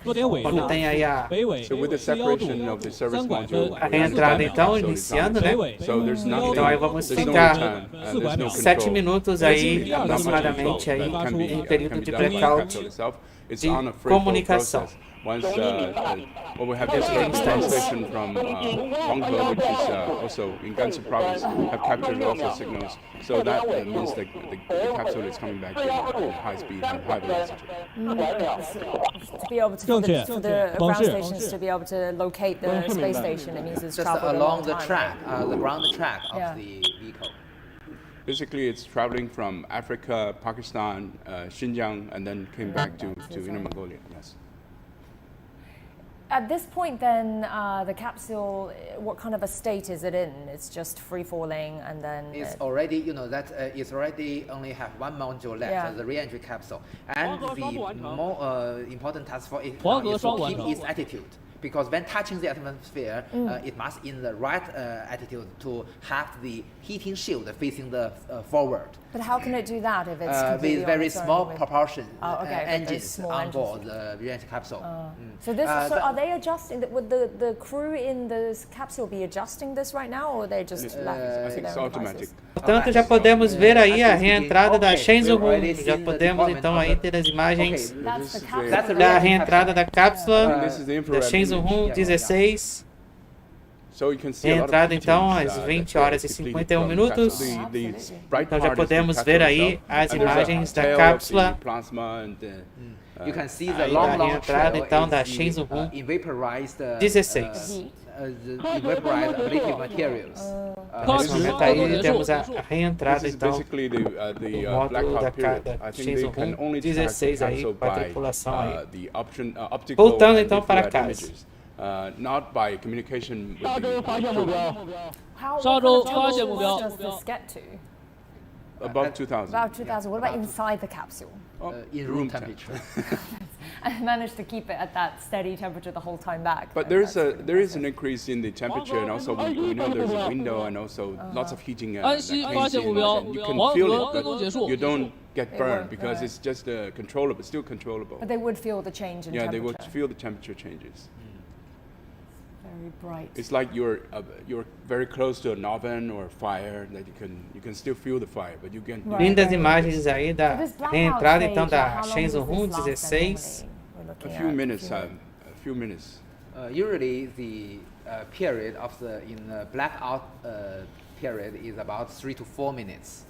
Quando tem aí a So with the separation of the service module, a reentrada então iniciando, né? so there's nothing, Então aí vamos there's no ficar return, there's no 7 control. minutos aí aproximadamente aí Can be, em período can be de done with the blackout capsule itself. It's de on a free flow comunicação. process. Once well, we have this ground station from Guangzhou, which is also in Gansu province, have captured also signals. So that means that the capsule is coming back in high speed and high velocity. To be able to, for the ground stations to be able to locate the space station, it means it's just traveled a long along the time. track, the ground track of Yeah. the vehicle. Basically, it's traveling from Africa, Pakistan, Xinjiang, and then came back to Inner Mongolia. Yes. At this point, then, the capsule, what kind of a state is it in? It's just free falling, and then It's already, you know, that it's already only have one module left, Yeah. the re-entry capsule. And the more important task for it Huang now is to Ge keep Shuang its attitude. Because when touching the atmosphere, it must in the right attitude to have the heating shield facing the forward. But how can it do that if it's completely With on very its own small with- propulsion Oh, okay, with those engines small on engines. board the re-entry capsule. So this, so the- are they adjusting? Would the crew in the capsule be adjusting this right now, or are they just left I to think it's their own automatic. devices? Portanto, já podemos ver aí a reentrada da Shenzhou, already já seen the podemos deployment então of aí the- ter as imagens Okay, That's This the is the- capsule. That's the da re-entry reentrada da cápsula This is the da infrared image. Shenzhou-16. So you can see a lot of Reentrada então heatings, às that 20 are horas e depleted 51 from the minutos. capsule. The bright Então já part is the podemos capsule ver aí itself, as and there's a imagens da tail of cápsula. the plasma and, You can see the Aí long, a long reentrada, trail então, is da the, Shenzhou 16. 16. The evaporized ablative materials. Nesse momento aí temos a This reentrada is então basically do the módulo da blackout period. I think they can only track the 16 aí capsule com a by tripulação aí. the optical Voltando and então para infrared casa. images. not by communication with the crew. How, Shao what Zhou kind of 发现目标。 temperature does this get to? Above 2,000. About 2,000. What about inside the capsule? In room temperature. I managed to keep it at that steady temperature the whole time back. But there is an increase in the temperature, and also we know there's a window, and also lots of heating. 安西 that 发 cleans 现 the 目标 engine. You can 黄 feel 河 it, 跟踪结束 but you don't get It burned won't, because right. it's just controllable, still controllable. But they would feel the change in Yeah, temperature. they would feel the temperature changes. Very bright. It's like you're very close to an oven or a fire that you can still feel the fire, but you can. Right. Lindas imagens aí So da this blackout reentrada stage, então how da long does Shenzhou-16. this last then normally? We're A looking few at minutes. A few minutes. Usually the period of the blackout period is about 3 to 4 minutes.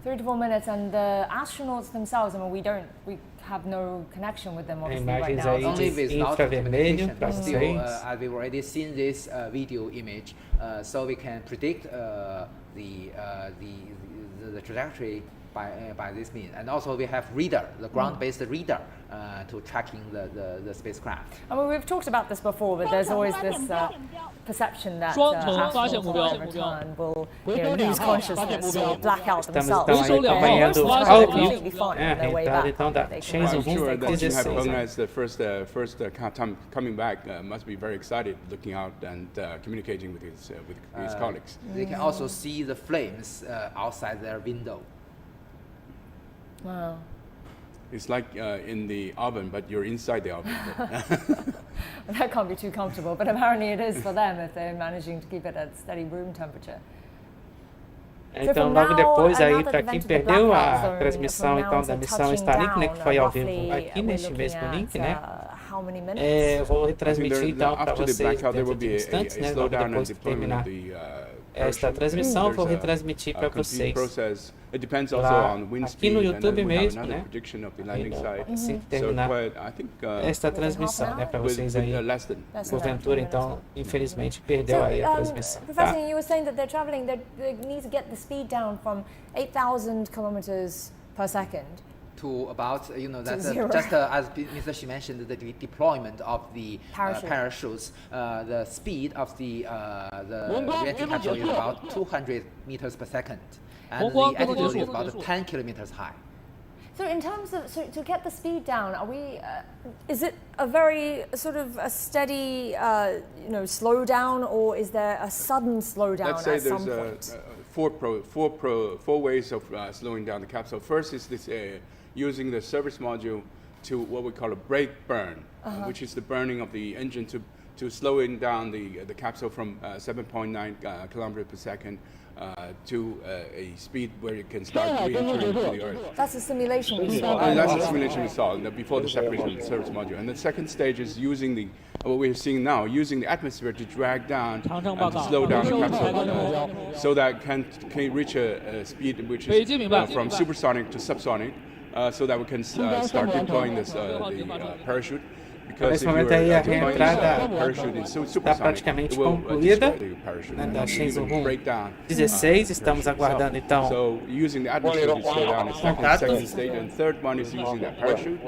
3 to 4 minutes, and the astronauts themselves, I mean, we have no connection with them obviously right Imagens now. aí Only de without infravermelho communication, para but still, vocês. as we've already seen this video image, so we can predict the trajectory by this means. And also we have radar, the ground-based radar, to tracking the spacecraft. I mean, we've talked about this before, but there's always this perception that 双重发现 astronauts 目标 on return will lose consciousness or black out Estamos themselves. então aí Visual acompanhando Most ao are vivo completely fine a on their way reentrada back. então da They can I'm manage to sure stay that Jing conscious. Hapeng, as the first time coming back, must be very excited, looking out and communicating with his colleagues. They can also see the flames outside their window. Wow. It's like in the oven, but you're inside the oven. Well, that can't be too comfortable, but apparently it is for them if they're managing to keep it at steady room temperature. Então, logo depois aí, para quem perdeu a transmissão então da missão Starlink, né, que foi ao vivo aqui neste mesmo link, né, vou retransmitir então para After the vocês blackout, there dentro will de be instantes, a né, logo slowdown and depois que deployment terminar of the esta transmissão, vou retransmitir para vocês process. It depends also lá on wind aqui no speed, and then YouTube we have mesmo, another né, prediction of the landing site. assim que So terminar I think esta transmissão, né, para with vocês aí, less than. porventura, então, infelizmente, perdeu aí a transmissão, tá? Professor, you were saying that they're traveling, they need to get the speed down from 8,000 kilometers per second. To about, zero. just as Mr. Xi mentioned, the deployment of the parachutes, the speed of the reentry capsule is about 200 meters per second, and the altitude is about 10 kilometers high. So in terms of, to get the speed down, are we, is it a very sort of a steady, slowdown, or is there a sudden slowdown Let's say at some there's point? four ways of slowing down the capsule. First is this using the service module to what we call a brake burn, which is the burning of the engine to slowing down the capsule from 7.9 kilometers per second to a speed where it can start re-entering into the Earth. That's a simulation we saw. That's the simulation we saw before the separation of the service module. And the second stage is using what we're seeing now, using the atmosphere to drag down and to slow down the capsule so that can reach a speed which is from supersonic to subsonic, so that we can start deploying this the parachute. Nesse momento aí a reentrada está praticamente concluída, né, da Shenzhou-16. Estamos aguardando então contatos. And third one is using that parachute.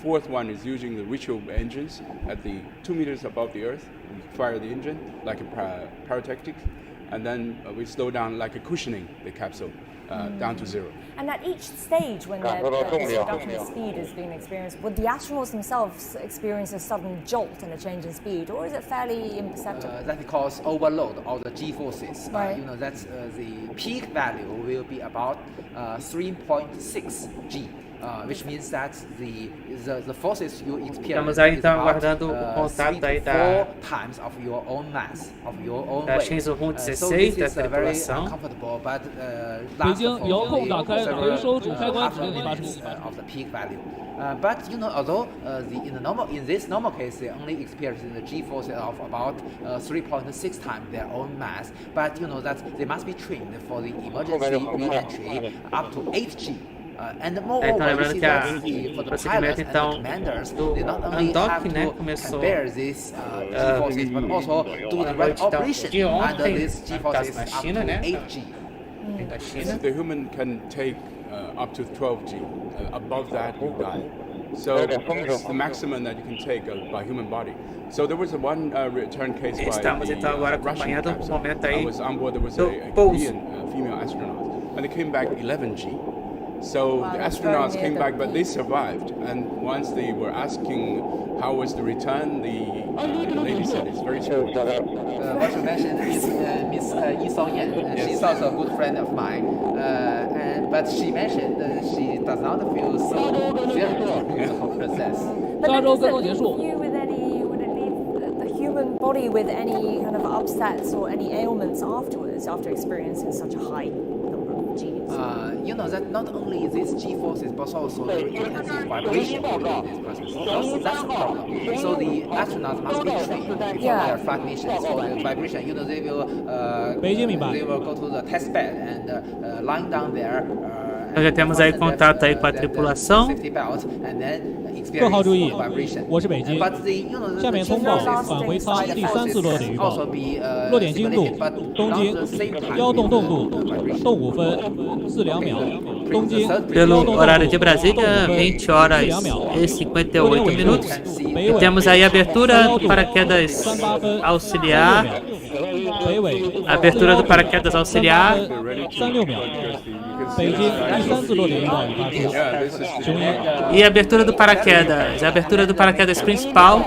Fourth one is using the ritual engines at the 2 meters above the Earth. We fire the engine like a pyrotechnic, and then we slow down like a cushioning the capsule down to zero. And at each stage, when this reduction in speed is being experienced, would the astronauts themselves experience a sudden jolt and a change in speed, or is it fairly imperceptible? That causes overload of the G forces. Right. That's the peak value will be about 3.6 G. Which means that the forces you experience Estamos aí is então about aguardando o contato aí 4 times of your own mass, of your own da weight. Shenzhou-16 da very tripulação. uncomfortable, but 北 lasts 京 for 遥控 only 打开 several 回收主开关指令 half 发出 minutes of the peak value. But although in this normal case they only experience the G forces of about 3.6 times their own mass, but that they must be trained for the emergency re-entry up to 8 G. And moreover, you see that for the pilots and the commanders, they not only have to compare these G forces, but also do the right operation under these G forces up to 8 G. The human can take up to 12 G. Above that, you die. So it's the maximum that you can take by human body. So there was one return case by Estamos the então agora Russian acompanhando um capsule. momento I aí was on board. There was do a Pouso. Korean female astronaut, and they came back 11G. So Wow, the that's very astronauts near came the back, but peak. they survived. And once they were asking how was the return, the lady said it's very smooth. What you mentioned is Miss Yi Song-yan. She's also a good friend of mine. But she mentioned she does not feel so serious in the whole process. But then 12周 does 跟 it 踪结 leave 束。 you with any, would it leave the human body with any kind of upsets or any ailments afterwards, after experiencing such a high number of Gs? You know that not only these G forces, but also the intensive vibration during this process. That's the problem. So the astronauts must be trained before their flight missions for the vibration. You know, they will 北京明白。 they will go to the test bed and lying down there. Nós já temos aí contato aí com a tripulação. 各号注意，我是北京。下面通报返回舱第3次落点预报。落点经度：东经1洞洞度，洞5分42秒。东经 Pelo horário de Brasília, 20 horas e 58 minutos. E temos aí a abertura do paraquedas auxiliar. 北纬 Abertura do paraquedas auxiliar. 36秒。北京第3次落点预报已发出。雄鹰。 E a abertura do paraquedas. A abertura do paraquedas principal.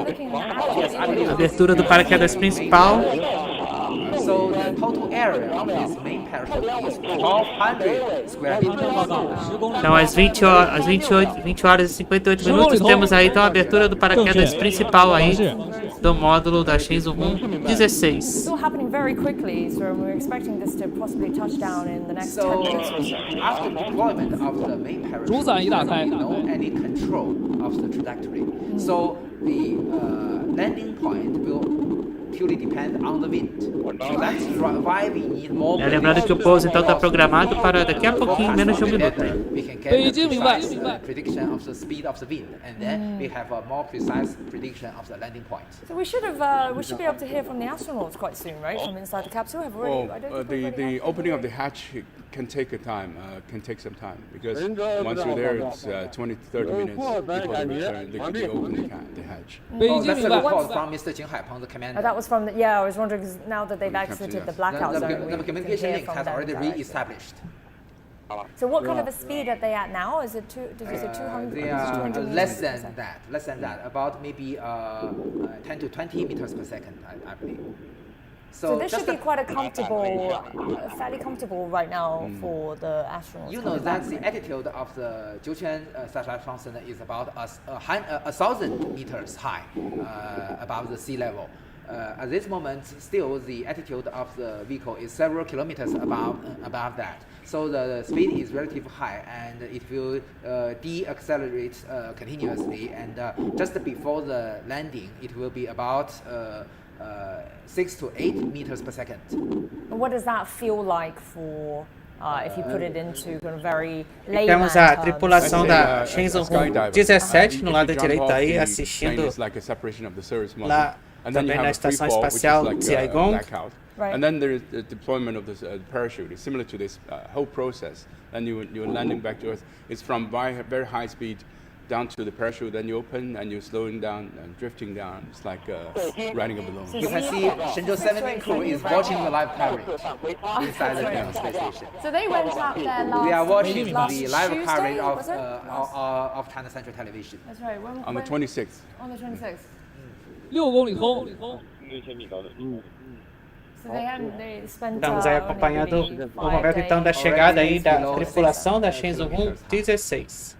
Abertura do paraquedas principal. So the total area of this main parachute is 1,200 square meters. Então, às 20 horas e 58 minutos, temos aí então a abertura do paraquedas principal aí do módulo da Shenzhou-16. Still happening very quickly, so we're expecting this to possibly touch down in the next 10 So minutes or so. after deployment of the main parachute, 主伞一打开。 no any control of the trajectory. So the landing point will purely depend on the wind. So that's why we need more. Lembrando que o pouso então está programado para daqui a pouquinho, menos de um minuto. We can get 北京 a 明白。 precise prediction of the speed of the wind, and then we have a more precise prediction of the landing point. So we should be able to hear from the astronauts quite soon, right? From inside the capsule. Have already, I don't Well, think we've already the had opening of the them. hatch can take some time because once you're there, it's 20 to 30 minutes before they return. They could open the hatch. 北 Oh, 京 that's 明 a 白。 report from Mr. Jing Hapeng, the commander. Oh, that was from the, I was wondering because now that they've exited the blackout the, zone, the we can communication hear link from has them already directly. re-established. So what kind of a speed are they at now? Is it did you say 200? They Is it are 200 less meters per than second? that, about maybe 10 to 20 meters per second, I believe. So this just should be the- quite a comfortable, fairly comfortable right now for the astronauts. You know coming back. that the altitude of the Jiuquan satellite launch center is about 1,000 meters high above the sea level. At this moment, still the altitude of the vehicle is several kilometers above that. So the speed is relatively high, and it will de-accelerate continuously. And just before the landing, it will be about 6 to 8 meters per second. And what does that feel like for if you put it into kind of very layman Temos a terms? tripulação da Skydiver. Shenzhou-17 no If lado you jump direito off, aí, the assistindo plane is like a separation of the service module. lá And then you também have na a free estação fall, which is espacial like Jiuquan. blackout. Right. And then there's the deployment of the parachute. It's similar to this whole process. Then you're landing back to Earth. It's from very high speed down to the parachute. Then you open and you're slowing down and drifting down. It's like riding a balloon. You can see Shenzhou-17 crew is watching the live coverage inside the Kennedy space station. So they went up there last. We are watching last the live Tuesday, coverage was it? Last- of China Central Television. That's right. When, On the 26th. On the 26th. 6公里空。 So they spent. Estamos aí acompanhando o momento então da chegada aí da tripulação da Shenzhou-16.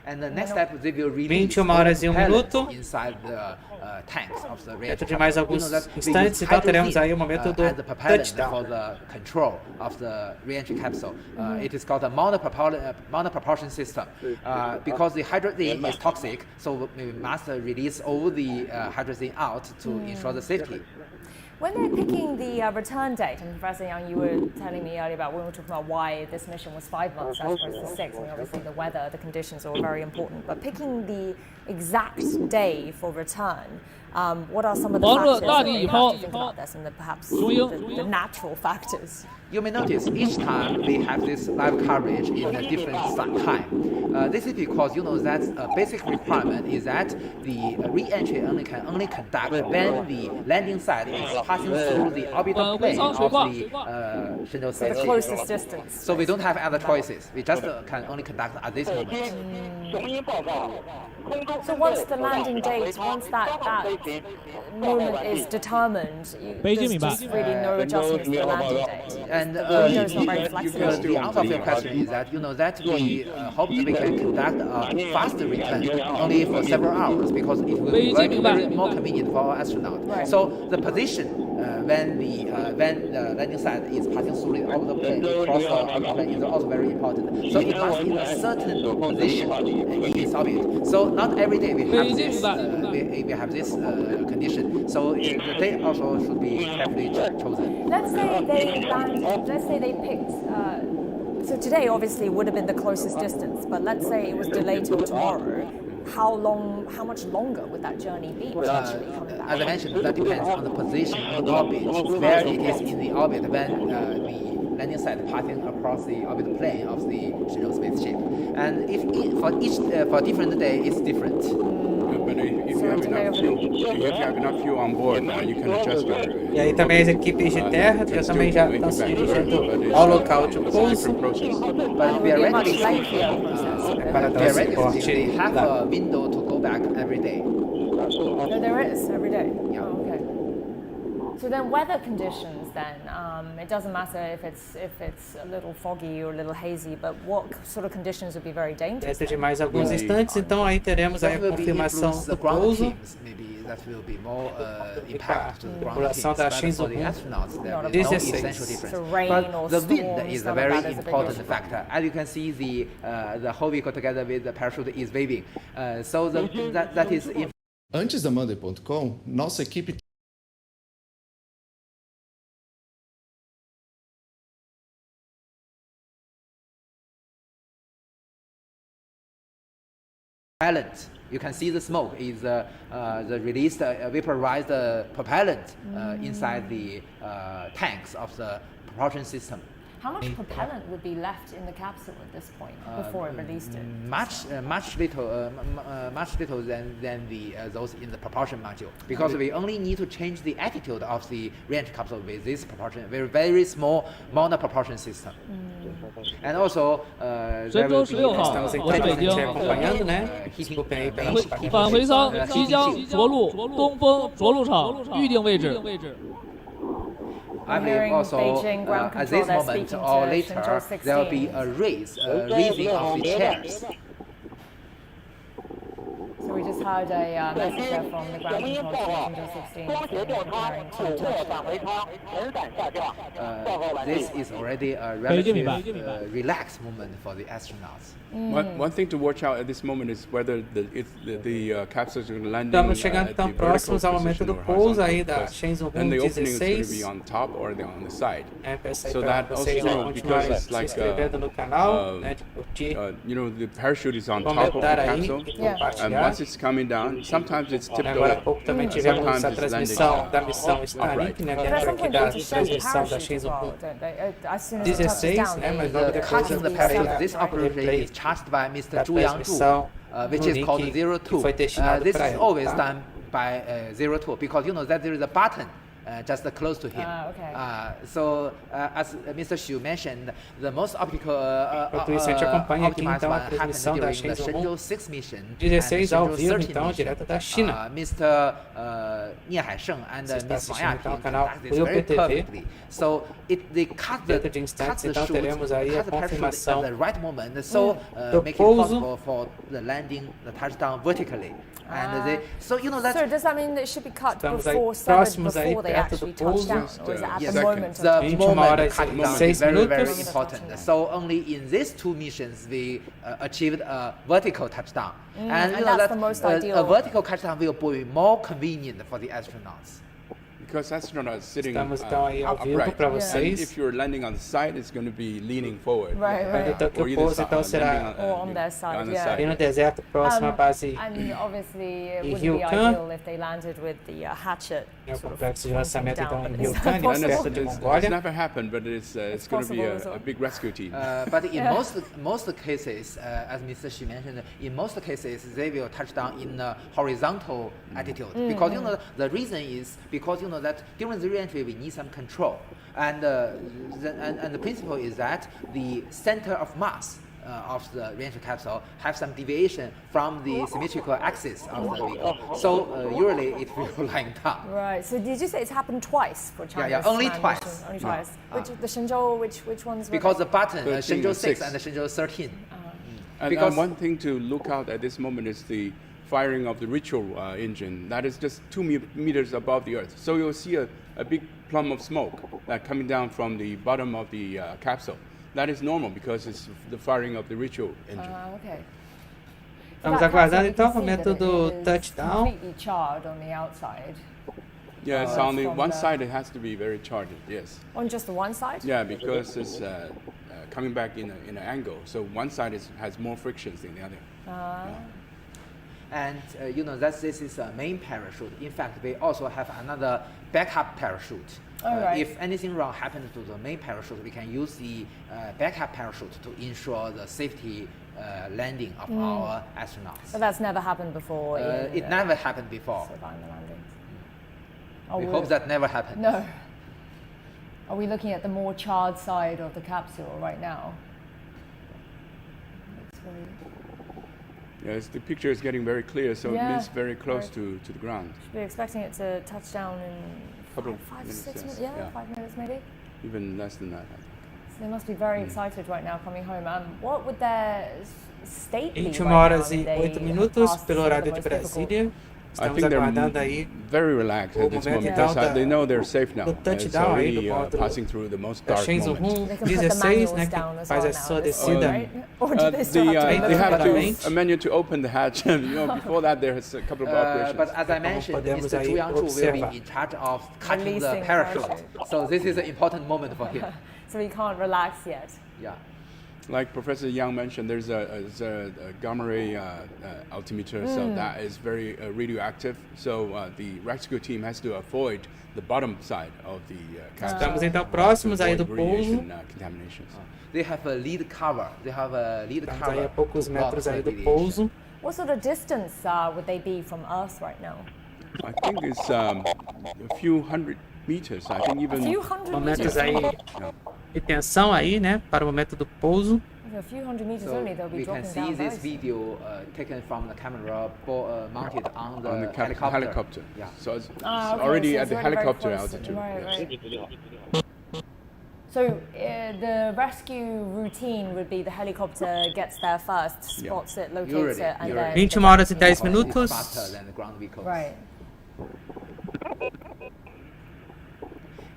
And the next step, they will release 21 horas e pellets minuto. inside the tanks of the Dentro reactor. de mais alguns instantes, então teremos aí o momento do and the propellant touchdown. for the control of the re-entry capsule. It is called a monopropulsion system. Because the hydrogen is toxic, so we must release all the hydrogen out to ensure the safety. When they're picking the return date, and Professor Yang, you were telling me earlier about when we were talking about why this mission was 5 months as opposed to 6. I mean, obviously the weather, the conditions are all very important. But picking the exact day for return, what are some of the factors that they have to think about this and perhaps the natural factors? you may notice each time we have this live coverage in a different time. This is because you know that a basic requirement is that the re-entry can only conduct when the landing site is passing through the orbital plane of the Shenzhou-16. The closest distance. So we don't have other choices. We just can only conduct at this moment. So once the landing date, once that moment is determined, there's just really no adjustments to the landing date. And Window's not very flexible. the answer of your question is that you know that we hope that we can conduct a faster return only for several hours because it will be very more convenient for our astronaut. Right. So the position when the landing site is passing through the orbital plane across the orbital plane is also very important. So it must be in a certain position in its orbit. So not every day we have this we have this condition. So the day also should be carefully chosen. Let's say they landed, let's say they picked, so today obviously would have been the closest distance, but let's say it was delayed till tomorrow. How much longer would that journey be potentially coming back? As I mentioned, that depends on the position on the orbit, where it is in the orbit when the landing site passing across the orbital plane of the Shenzhou spaceship. And for different day, it's different. But if you have enough fuel on board, you can adjust your. E aí também as equipes de terra já também já estão se dirigindo ao local de pouso. But we are ready to have a window to go back every day. So there is every day. Yeah. Oh, okay. So then weather conditions then, it doesn't matter if it's a little foggy or a little hazy, but what sort of conditions would be very dangerous? Dentro de mais alguns instantes, então aí teremos aí a confirmação do pouso. That will be more impact to the ground Tripulação da Shenzhou-16. But the wind is a very important factor. As you can see, the whole vehicle together with the parachute is waving. So that is. Antes da Monday.com, nossa equipe propellant. You can see the smoke is the released vaporized propellant inside the tanks of the propulsion system. How much propellant would be left in the capsule at this point before it released it? Much little than those in the propulsion module, because we only need to change the attitude of the re-entry capsule with this propulsion, very small monopropulsion system. And also, Estamos em acompanhando, né? Desculpem aí pela parte. 返回舱即将着陆东风着陆场预定位置。 I mean, also at this moment or later, there will be a raising of the chairs. So we just heard a message from the ground control team Shenzhou-16 preparing to This is already a relatively relaxed moment for the astronauts. One thing to watch out at this moment is whether the capsules are going to land Estamos chegando então próximos ao momento do pouso aí da Shenzhou-16. On top or on the side. So that vocês continuarem se inscrevendo no canal, né, de curtir, the parachute is on top of the capsule, and once it's coming down, sometimes it's tipped Agora há over. pouco também tivemos a transmissão da missão Starlink, né, dentro aqui da transmissão da Shenzhou-16, né, mas logo depois Cutting the parachute, this operation is charged by Mr. Zhu Yangzhu, which is called 02. This is always done by 02 because you know that there is a button just close to him. So as Mr. Xu mentioned, the most optimized one happened during the Shenzhou-16 mission and the Shenzhou-13 mission. Mr. Gui Haichao and Ms. Wang Yaping conducted this very perfectly. So they cut the parachute at the right moment, so make it possible for the landing, the touchdown vertically. And so you know that. So does that mean that it should be cut before they actually touch down, or is it at the moment? The moment cutting down is very important. So only in these two missions we achieved a vertical touchdown, and you know that's the most ideal. A vertical touchdown will be more convenient for the astronauts. because astronauts are sitting Estamos então aí ao vivo upright. para And vocês. if you're landing on the side, it's going to be leaning forward. Right, right. Então que Or o either pouso então landing será Or on their side, on the yeah. aqui no side. deserto, próximo à base And obviously, it E wouldn't be Jiuquan. ideal if they landed with the hatchet. é o sort of complexo de pointing lançamento down, então but em is that Jiuquan, possible? perto de It's Mongólia. never happened, but it's going to be possible, a big rescue team. But in most cases, as Mr. Xu mentioned, in most cases they will touch down in a horizontal attitude because the reason is because that during the re-entry we need some control, and the principle is that the center of mass of the re-entry capsule have some deviation from the symmetrical axis of the vehicle. So usually it will lying down. Right. So did you say it's happened twice for China's only manned twice. mission? Only twice. Which the Shenzhou? Which ones? Were Because they? the button, 13 Shenzhou and 6 6. and the Shenzhou 13. And Because- one thing to look out at this moment is the firing of the ritual engine. That is just 2 meters above the Earth. So you'll see a big plum of smoke coming down from the bottom of the capsule. That is normal because it's the firing of the ritual engine. Okay. Estamos That aguardando capsule, então o we can see momento that do it is touchdown. completely charred on the outside. Yeah, it's that's only from one the- side. It has to be very charged. Yes. On just the one side? Yeah, because it's coming back in an angle. So one side has more frictions than the other. And that this is a main parachute. In fact, we also have another backup parachute. Right. If anything wrong happens to the main parachute, we can use the backup parachute to ensure the safety landing of our astronauts. But that's never happened before. It never happened before. Surviving the landings. We hope that never happens. No. Are we looking at the more charred side of the capsule right now? Looks very... Yes, the picture is getting very clear, so Yeah, it means very close very- to the ground. Should be expecting it to touch down in Couple of five, minutes, 6 yes. minutes. Yeah, Yeah. 5 minutes maybe. Even less than that, I think. So they must be very excited right now coming home. What would their state be 21 right now? horas I mean, e they 8 have minutos passed pelo some of the horário de most difficult- Brasília. I Estamos think aguardando they're aí very relaxed o at this momento moment. então because they know they're safe now. do It's touchdown aí do already modo passing through the most da dark moment. Shenzhou They can put the 16, manuals né, down que as faz well a sua now, descida. right? Or do they still have to They look have at the Rapidamente. to a menu to open the hatch. Before that, there's a couple of operations. But as I mentioned, podemos Mr. aí Zhu Yangzhu will observar. be in charge of cutting the Releasing parachute. parachute. So this is an important moment for him. So we can't relax yet. Yeah. Like Professor Yang mentioned, there's a gamma ray altimeter, so that is very radioactive. So the rescue team has to avoid the bottom side of the capsule. Estamos então próximos aí do to avoid pouso. radiation contaminations. They have a lead cover. They have a lead Estamos cover. aí a poucos to block metros the aí do radiation. pouso. What sort of distance would they be from Earth right now? I think it's a few hundred meters. I think A even few hundred Momentos meters. aí de tensão aí, né, para o momento do pouso. A few hundred meters So only, they'll be we can dropping see down very this soon. video taken from the camera mounted on the, on the helicopter. Yeah. So it's Okay, already so at it's the already very helicopter close. altitude. Right, yes. right. So the rescue routine would be the helicopter gets there first, spots it, locates Usually, it, and usually. then... 21 horas e 10 It's minutos. faster than the ground vehicles. Right.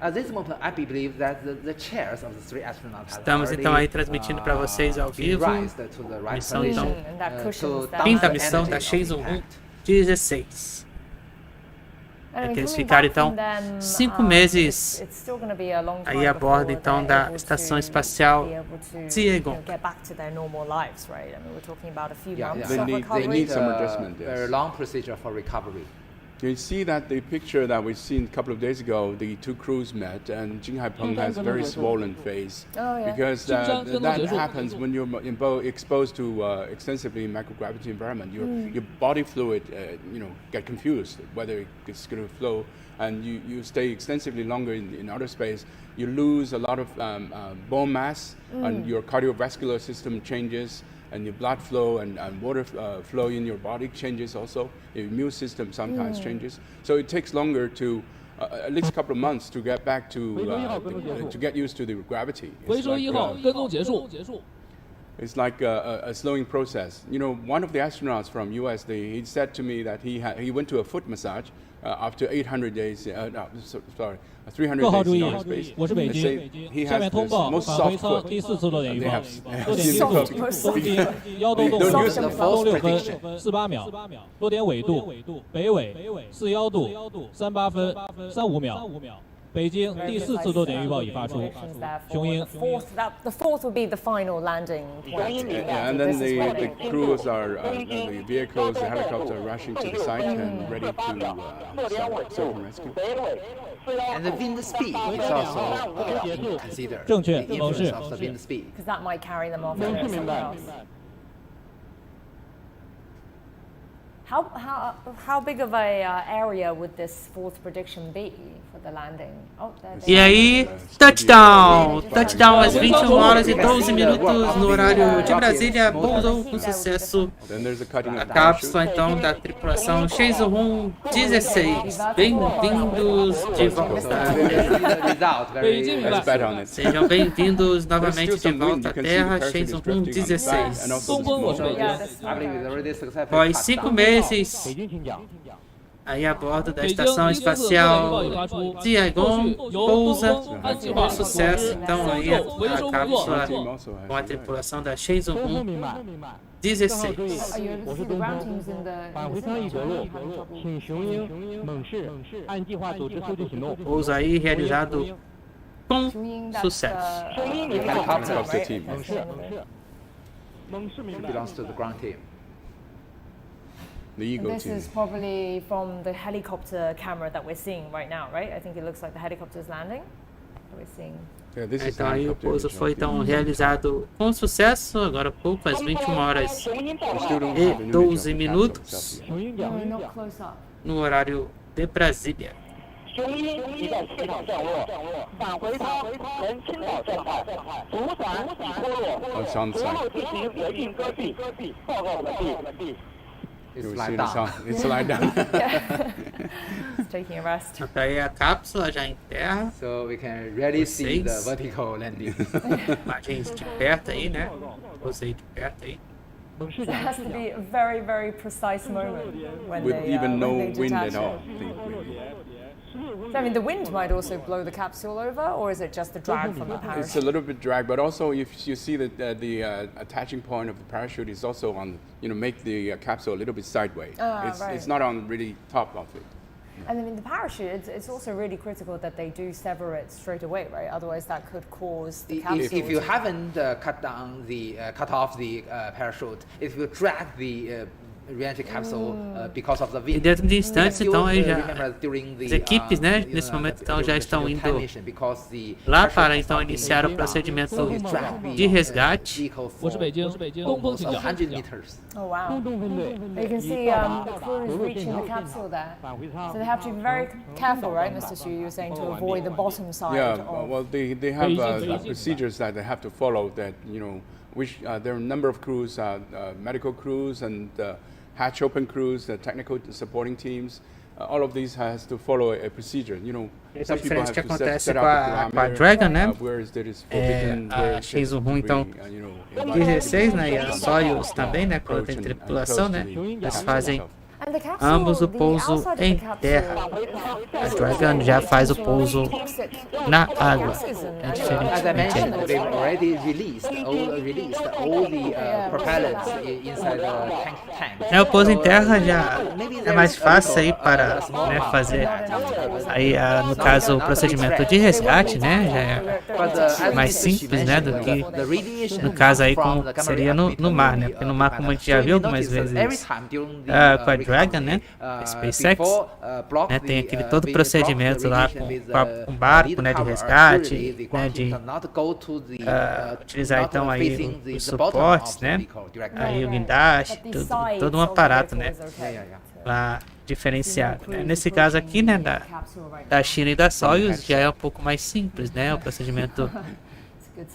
At this moment, I believe that the chairs of the three astronauts have Estamos already, então aí transmitindo para vocês ao been vivo. raised to the right Missão position, então And that to cushions dump quinta the missão da energy of Shenzhou impact. 16. And I mean, que eles coming ficaram, back from então, them, 5 meses it's still gonna be a long time aí a bordo before então they're da able Estação to Espacial be able to, Jiuquan. get back to their normal lives, right? I mean, we're talking about a few Yeah, months yeah. of They recovery. need some Uh, adjustment. Yes. Very long procedure for recovery. You see that the picture that we've seen a couple of days ago, the two crews met, and Jing Hapeng has a very swollen face. Oh, yeah. Because Shenzhou- that Shenzhou- happens when you're exposed to extensively microgravity environment. Your body fluid, get confused whether it's going to flow, and you stay extensively longer in outer space. You lose a lot of bone mass, and your cardiovascular system changes. And your blood flow and water flow in your body changes also. Your immune system sometimes changes. So it takes longer to, at least a couple of months to get back to get used to the gravity. 回收1号跟踪结束。 It's like a slowing process. One of the astronauts from US, he said to me that he went to a foot massage after 800 days, no, sorry, 300各号 days 注 in 意 outer space. 我是北 They 京 say he 下 has 面 the 通报 most 返回 soft 舱 foot. 第4次落点预 They 报 have 落点精 super 度 Soft 东经 They 1洞 don't 洞 use 度 the 6分 prediction 48秒，落点纬度北纬41度38分35秒。北京第4次落点预报已发出，雄鹰。 The fourth would be the final landing point. Yeah, and then the crews are, the vehicles, the helicopter are rushing to the site and ready to search and rescue. And the wind speed is also considered. 正确 The 某事 influence of the wind speed. Because that might carry them off to somewhere else. How big of a area would this fourth prediction be for the landing? Oh, E aí, touchdown! Touchdown às 21h12 no horário de Brasília, pousou com sucesso Then there's the cutting a of the parachute. cápsula então da tripulação Shenzhou-16. Bem-vindos de volta. Without very Let's bet on it. Sejam bem-vindos novamente There's still de some wind. volta à You can see Terra, the parachute is drifting on the side, Shenzhou-16. and also the 东风我是 smoke. 北京， I believe it's already successful. Após 5 meses, 北京请讲。 aí a bordo da 北京 Estação 第4次落点预报 Espacial 已发出，后 Jiuquan 续由东 pousa 风按计 com 划 sucesso então aí a 维修工作。 cápsula Team also has com a to tripulação da 东风 Shenzhou-16. 明白。 Are you able to see the ground teams in the 返回舱已着陆，请雄鹰、猛士按计划组织后续行动。 Pouso aí realizado com Shuying, that's sucesso. the helicopter, Helicopter right? team. That's the name of it. belongs to the ground team. The Eagle This team. is probably from the helicopter camera that we're seeing right now, right? I think it looks like the helicopter is landing. We're seeing. Yeah, this is the Então aí o helicopter pouso image foi of the- então realizado com sucesso, agora há pouco, às 21h We still don't e have an image 12 of the minutos capsule itself yet. 雄鹰 No, 讲， not close up. no horário de Brasília. 雄鹰已在现场降落，返回舱仍倾倒状态，主伞已脱落， It's on 着 site. 陆执行决定搁地，报告完毕。 It's You will like see the that. sound. It's lying down. It's taking a rest. Tá aí a cápsula já em terra, So we can really see the Vocês. vertical landing. imagens de perto aí, né? Pousei de perto aí. 猛士 There 讲， has to be a very, very precise moment when With they, even no when they wind detach at all. it. So, I mean, the wind might also blow the capsule over, or is it just the drag from the It's a parachute? little bit drag, but also if you see that the attaching point of the parachute is also on, make the capsule a little bit sideways. It's right. not on really top of it. And I mean, the parachute, it's also really critical that they do sever it straight away, right? Otherwise, that could cause the capsule. If you to- haven't cut off the parachute, it will drag the re-entry capsule because of the E wind. dentro de instantes, então aí já Remember during the, as equipes, né, nesse momento então já estão indo lá para então iniciar o procedimento de resgate. 我是北京，东风请讲。 100 meters. Oh, wow. 东东分队 You can see the crew is reaching the capsule there. 返回舱 So they have to be very careful, right, Mr. Xu? You were saying to avoid the bottom side Yeah, of... well, they have procedures that they have to follow that, which there are a number of crews, medical crews and hatch open crews, the technical supporting teams. All of these has to follow a procedure. Essa Some people diferença que have to acontece set com up a a parameter, Dragon, né? where is that is forbidden, a where is Shenzhou-16, então, free, 16, né? E a Soyuz também, né? Quando tem tripulação, né? Eles fazem And the capsule, ambos o the pouso outside of the em capsule terra. A Dragon já faz o pouso toxic na água. gases É As I diferentemente. mentioned, we've already released all the propellants inside the tank. O pouso em terra já é mais fácil aí para fazer aí no caso o procedimento de resgate, né? Já é mais simples, né, do que no caso aí como seria no mar, né? Porque no mar, como a gente já viu algumas vezes com a Dragon, né? A Spacex, né? Tem aquele todo procedimento lá com barco, né? De resgate, né? De utilizar então aí os suportes, né? Aí o guindaste, todo um aparato, né? Lá diferenciado, né? Nesse caso aqui, né? Da China e da Soyuz já é um pouco mais simples, né? O procedimento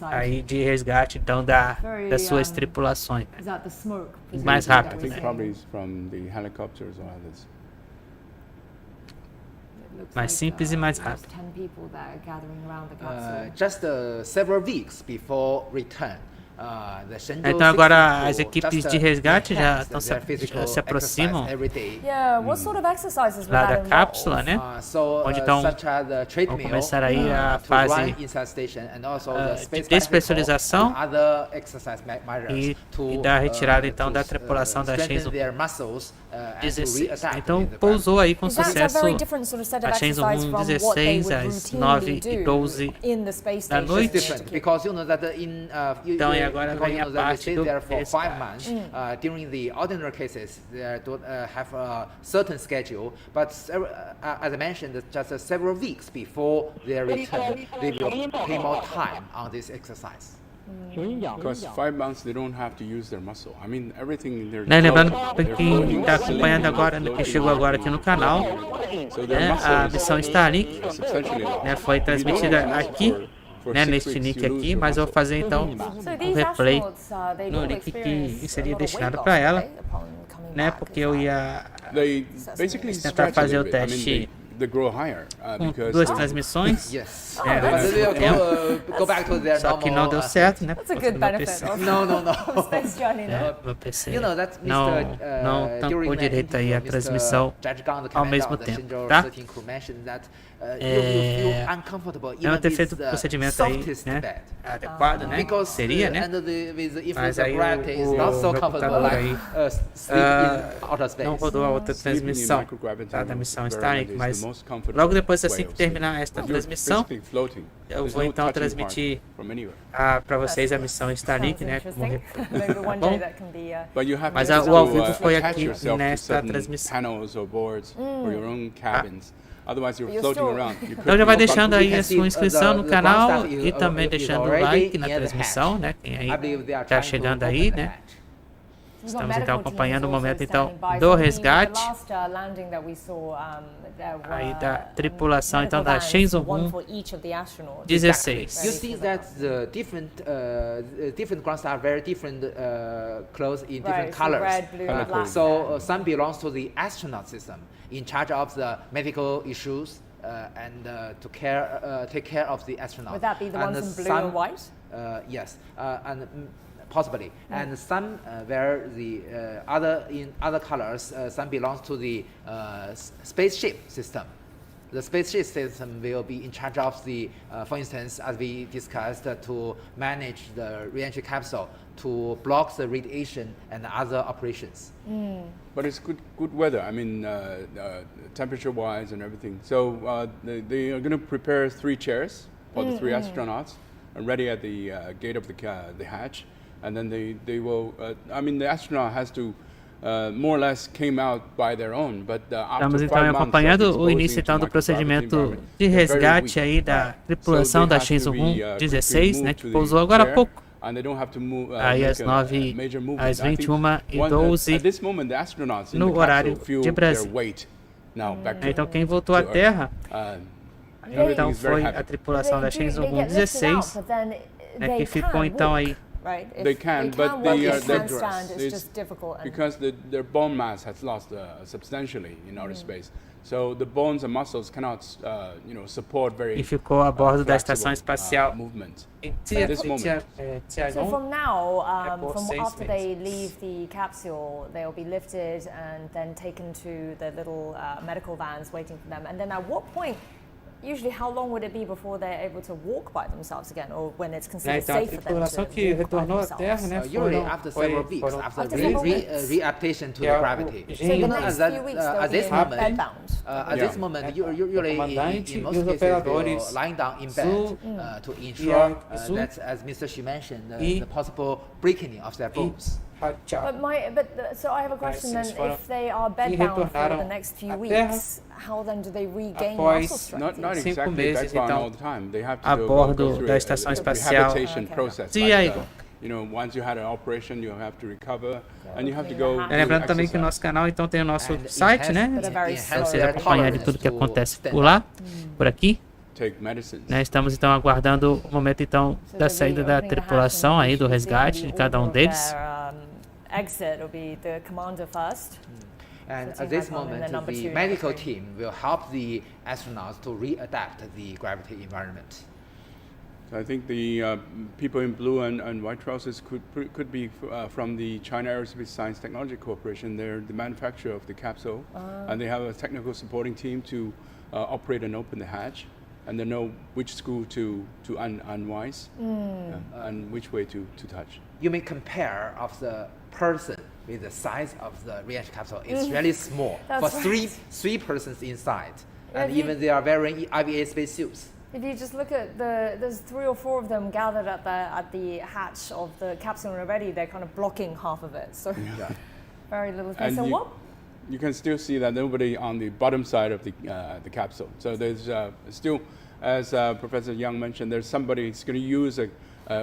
aí de resgate então das suas tripulações, né? Is that the smoke? Mais I rápido, think né? probably it's from the helicopters or others. Mais simples e mais There's rápido. 10 people that are gathering around the capsule. Just several weeks before return, Então agora as equipes de resgate já se aproximam lá da cápsula, né? Onde vão começar aí a fase de despressurização e da retirada então da tripulação da Shenzhou-16. Então pousou aí com sucesso a Shenzhou-16 às 9h12 da noite. Então e agora vem a parte do resgate. During the ordinary cases, they don't have a certain schedule, but as I mentioned, just several weeks before their return, they will pay more time on this exercise. Because 5 months they don't have to use their muscle. I mean, everything in their Lembrando para quem está acompanhando agora, que chegou agora aqui no canal, né, a missão Starlink, né, foi transmitida aqui, né, neste link aqui, mas eu vou fazer então um replay no link que seria destinado para ela, né, porque eu ia tentar fazer o teste com 2 transmissões, só que não deu certo, né? That's a good benefit of space journey, né? Meu PC não tampou direito aí a transmissão ao mesmo tempo, tá? Não ter feito o procedimento aí, né, adequado, né? Seria, né? Mas aí o computador aí não rodou a outra transmissão, tá, da missão Starlink, mas logo depois, assim que terminar esta transmissão, eu vou então transmitir para vocês a missão Starlink, né? Bom, mas o ao vivo foi aqui nesta transmissão. Então já vai deixando aí a sua inscrição no canal e também deixando o like na transmissão, né? Quem aí está chegando aí, né? Estamos então acompanhando o momento então do resgate aí da tripulação então da Shenzhou-16. You see that the different ground staff very different clothes in different colors. Red, blue, black. So some belongs to the astronaut system in charge of the medical issues and to take care of the astronauts. Would that be the ones in blue and white? Yes, and possibly, and some where the other colors, some belongs to the spaceship system. The spaceship system will be in charge of the, for instance, as we discussed, to manage the re-entry capsule, to block the radiation and other operations. But it's good weather. I mean, temperature-wise and everything. So they are going to prepare 3 chairs for the 3 astronauts, ready at the gate of the hatch. And then they will, I mean, the astronaut has to more or less came out by their own, but Estamos então acompanhando o início então do procedimento de resgate aí da tripulação da Shenzhou-16, né, que pousou agora há pouco. Aí às 9h21h12 no horário de Brasil. Então quem voltou à Terra então foi a tripulação da Shenzhou-16, né, que ficou então aí. They can, but they are dangerous. It's because their bone mass has lost substantially in outer space. So the bones and muscles cannot, support very. E ficou a bordo da estação espacial. Movement. So from now, from after they leave the capsule, they will be lifted and then taken to the little medical vans waiting for them. And then at what point? Usually, how long would it be before they're able to walk by themselves again, or when it's considered safe for them to walk by themselves? Usually after several weeks, after readaptation to the gravity. So the next few weeks, they'll be bedbound. At this moment, usually in most cases, they're lying down in bed to ensure that, as Mr. Xu mentioned, the possible breaking of their bones. So I have a question then. If they are bedbound for the next few weeks, how then do they regain muscle strength? Not exactly bedbound all the time. They have to a bordo go da estação espacial. Process. Once you had an operation, you have to recover, and you have to go. Lembrando também que o nosso canal então tem o nosso site, né? Para vocês acompanharem tudo que acontece por lá, por aqui. Né, estamos então aguardando o momento então da saída da tripulação aí do resgate de cada um deles. Exit will be the commander first. And at this moment, the medical team will help the astronauts to readapt the gravity environment. I think the people in blue and white trousers could be from the China Aerospace Science Technology Corporation. They're the manufacturer of the capsule, and they have a technical supporting team to operate and open the hatch, and they know which screw to unwise and which way to touch. You may compare of the person with the size of the reentry capsule. It's really small for three persons inside, and even they are wearing IVA spacesuits. If you just look at there's 3 or 4 of them gathered at the hatch of the capsule already. They're kind of blocking half of it, so very little space. So what? You can still see that nobody on the bottom side of the capsule. So there's still, as Professor Yang mentioned, there's somebody who's going to use a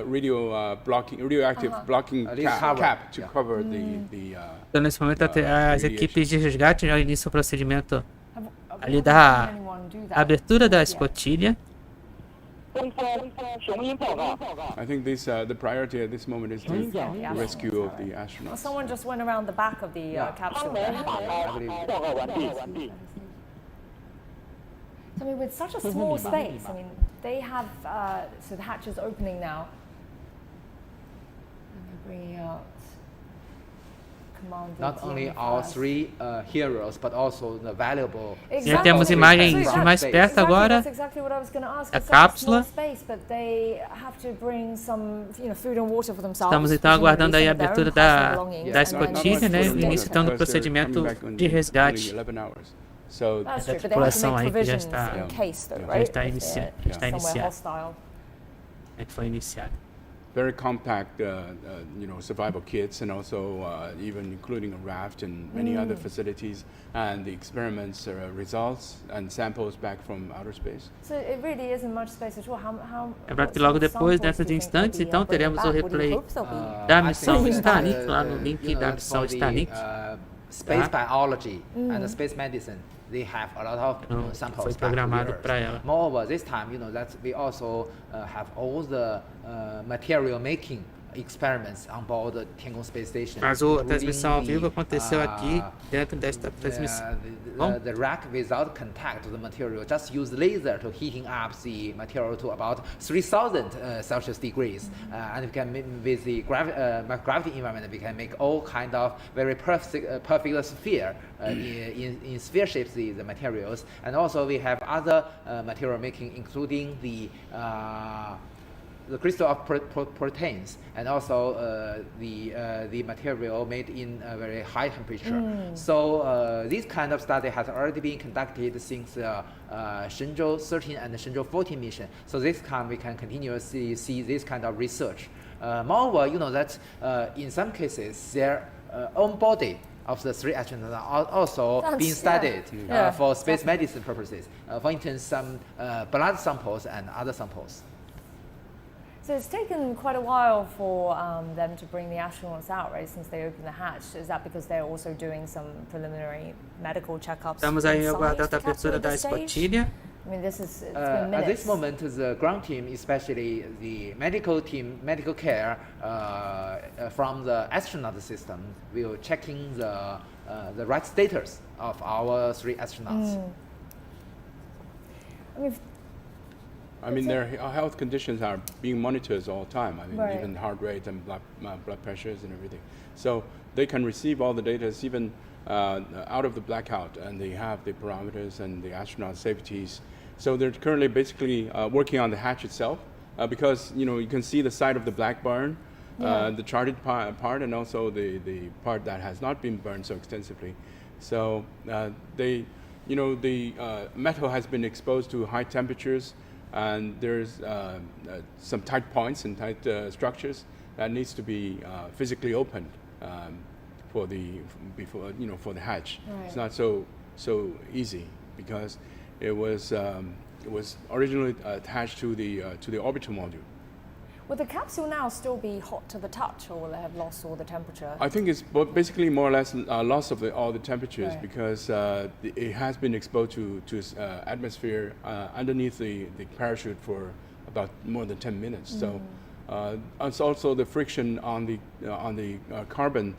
radioactive blocking cap to cover the. Então, nesse momento, as equipes de resgate já iniciam o procedimento ali da abertura da escotilha. I think the priority at this moment is the rescue of the astronauts. Well, someone just went around the back of the capsule. So, I mean, with such a small space, I mean, they have so the hatch is opening now. Bringing out Not only our 3 heroes, but also the valuable. Já temos imagens de mais perto agora. A cápsula. Estamos então aguardando aí a abertura da escotilha, né? O início então do procedimento de resgate. A tripulação aí que já está iniciando. Foi iniciado. Very compact, survival kits, and also even including a raft and many other facilities, and the experiments results and samples back from outer space. So it really isn't much space at all. Lembrando que logo depois, dentro de instantes, então teremos o replay da missão Starlink, lá no link da missão Starlink. Space biology and space medicine. They have a lot of samples. Foi programado para ela. Moreover, this time, that we also have all the material making experiments on board the Tiangong Space Station. Mas a transmissão ao vivo aconteceu aqui dentro desta transmissão. The rack without contact to the material, just use laser to heating up the material to about 3,000 Celsius degrees, and we can with the gravity environment we can make all kind of very perfect sphere in sphere shapes the materials, and also we have other material making, including the crystal of proteins, and also the material made in a very high temperature. So this kind of study has already been conducted since Shenzhou-13 and Shenzhou-14 mission. So this time we can continuously see this kind of research. Moreover, that in some cases their own body of the 3 astronauts are also being studied for space medicine purposes. For instance, some blood samples and other samples. So it's taken quite a while for them to bring the astronauts out, right, since they opened the hatch. Is that because they're also doing some preliminary medical checkups? Estamos aí aguardando a abertura da escotilha. I mean, it's been minutes. At this moment, the ground team, especially the medical team, medical care from the astronaut system, will checking the right status of our 3 astronauts. I mean, their health conditions are being monitored all the time. I mean, even heart rate and blood pressures and everything. So they can receive all the data even out of the blackout, and they have the parameters and the astronaut safeties. So they're currently basically working on the hatch itself because, you can see the side of the black burn, the charted part, and also the part that has not been burned so extensively. So the metal has been exposed to high temperatures, and there's some tight points and tight structures that needs to be physically opened for the hatch. Right. It's not so easy because it was originally attached to the orbital module. Will the capsule now still be hot to the touch, or will it have lost all the temperature? I think it's basically more or less loss of all the temperatures because it has been exposed to atmosphere underneath the parachute for about more than 10 minutes. So it's also the friction on the carbon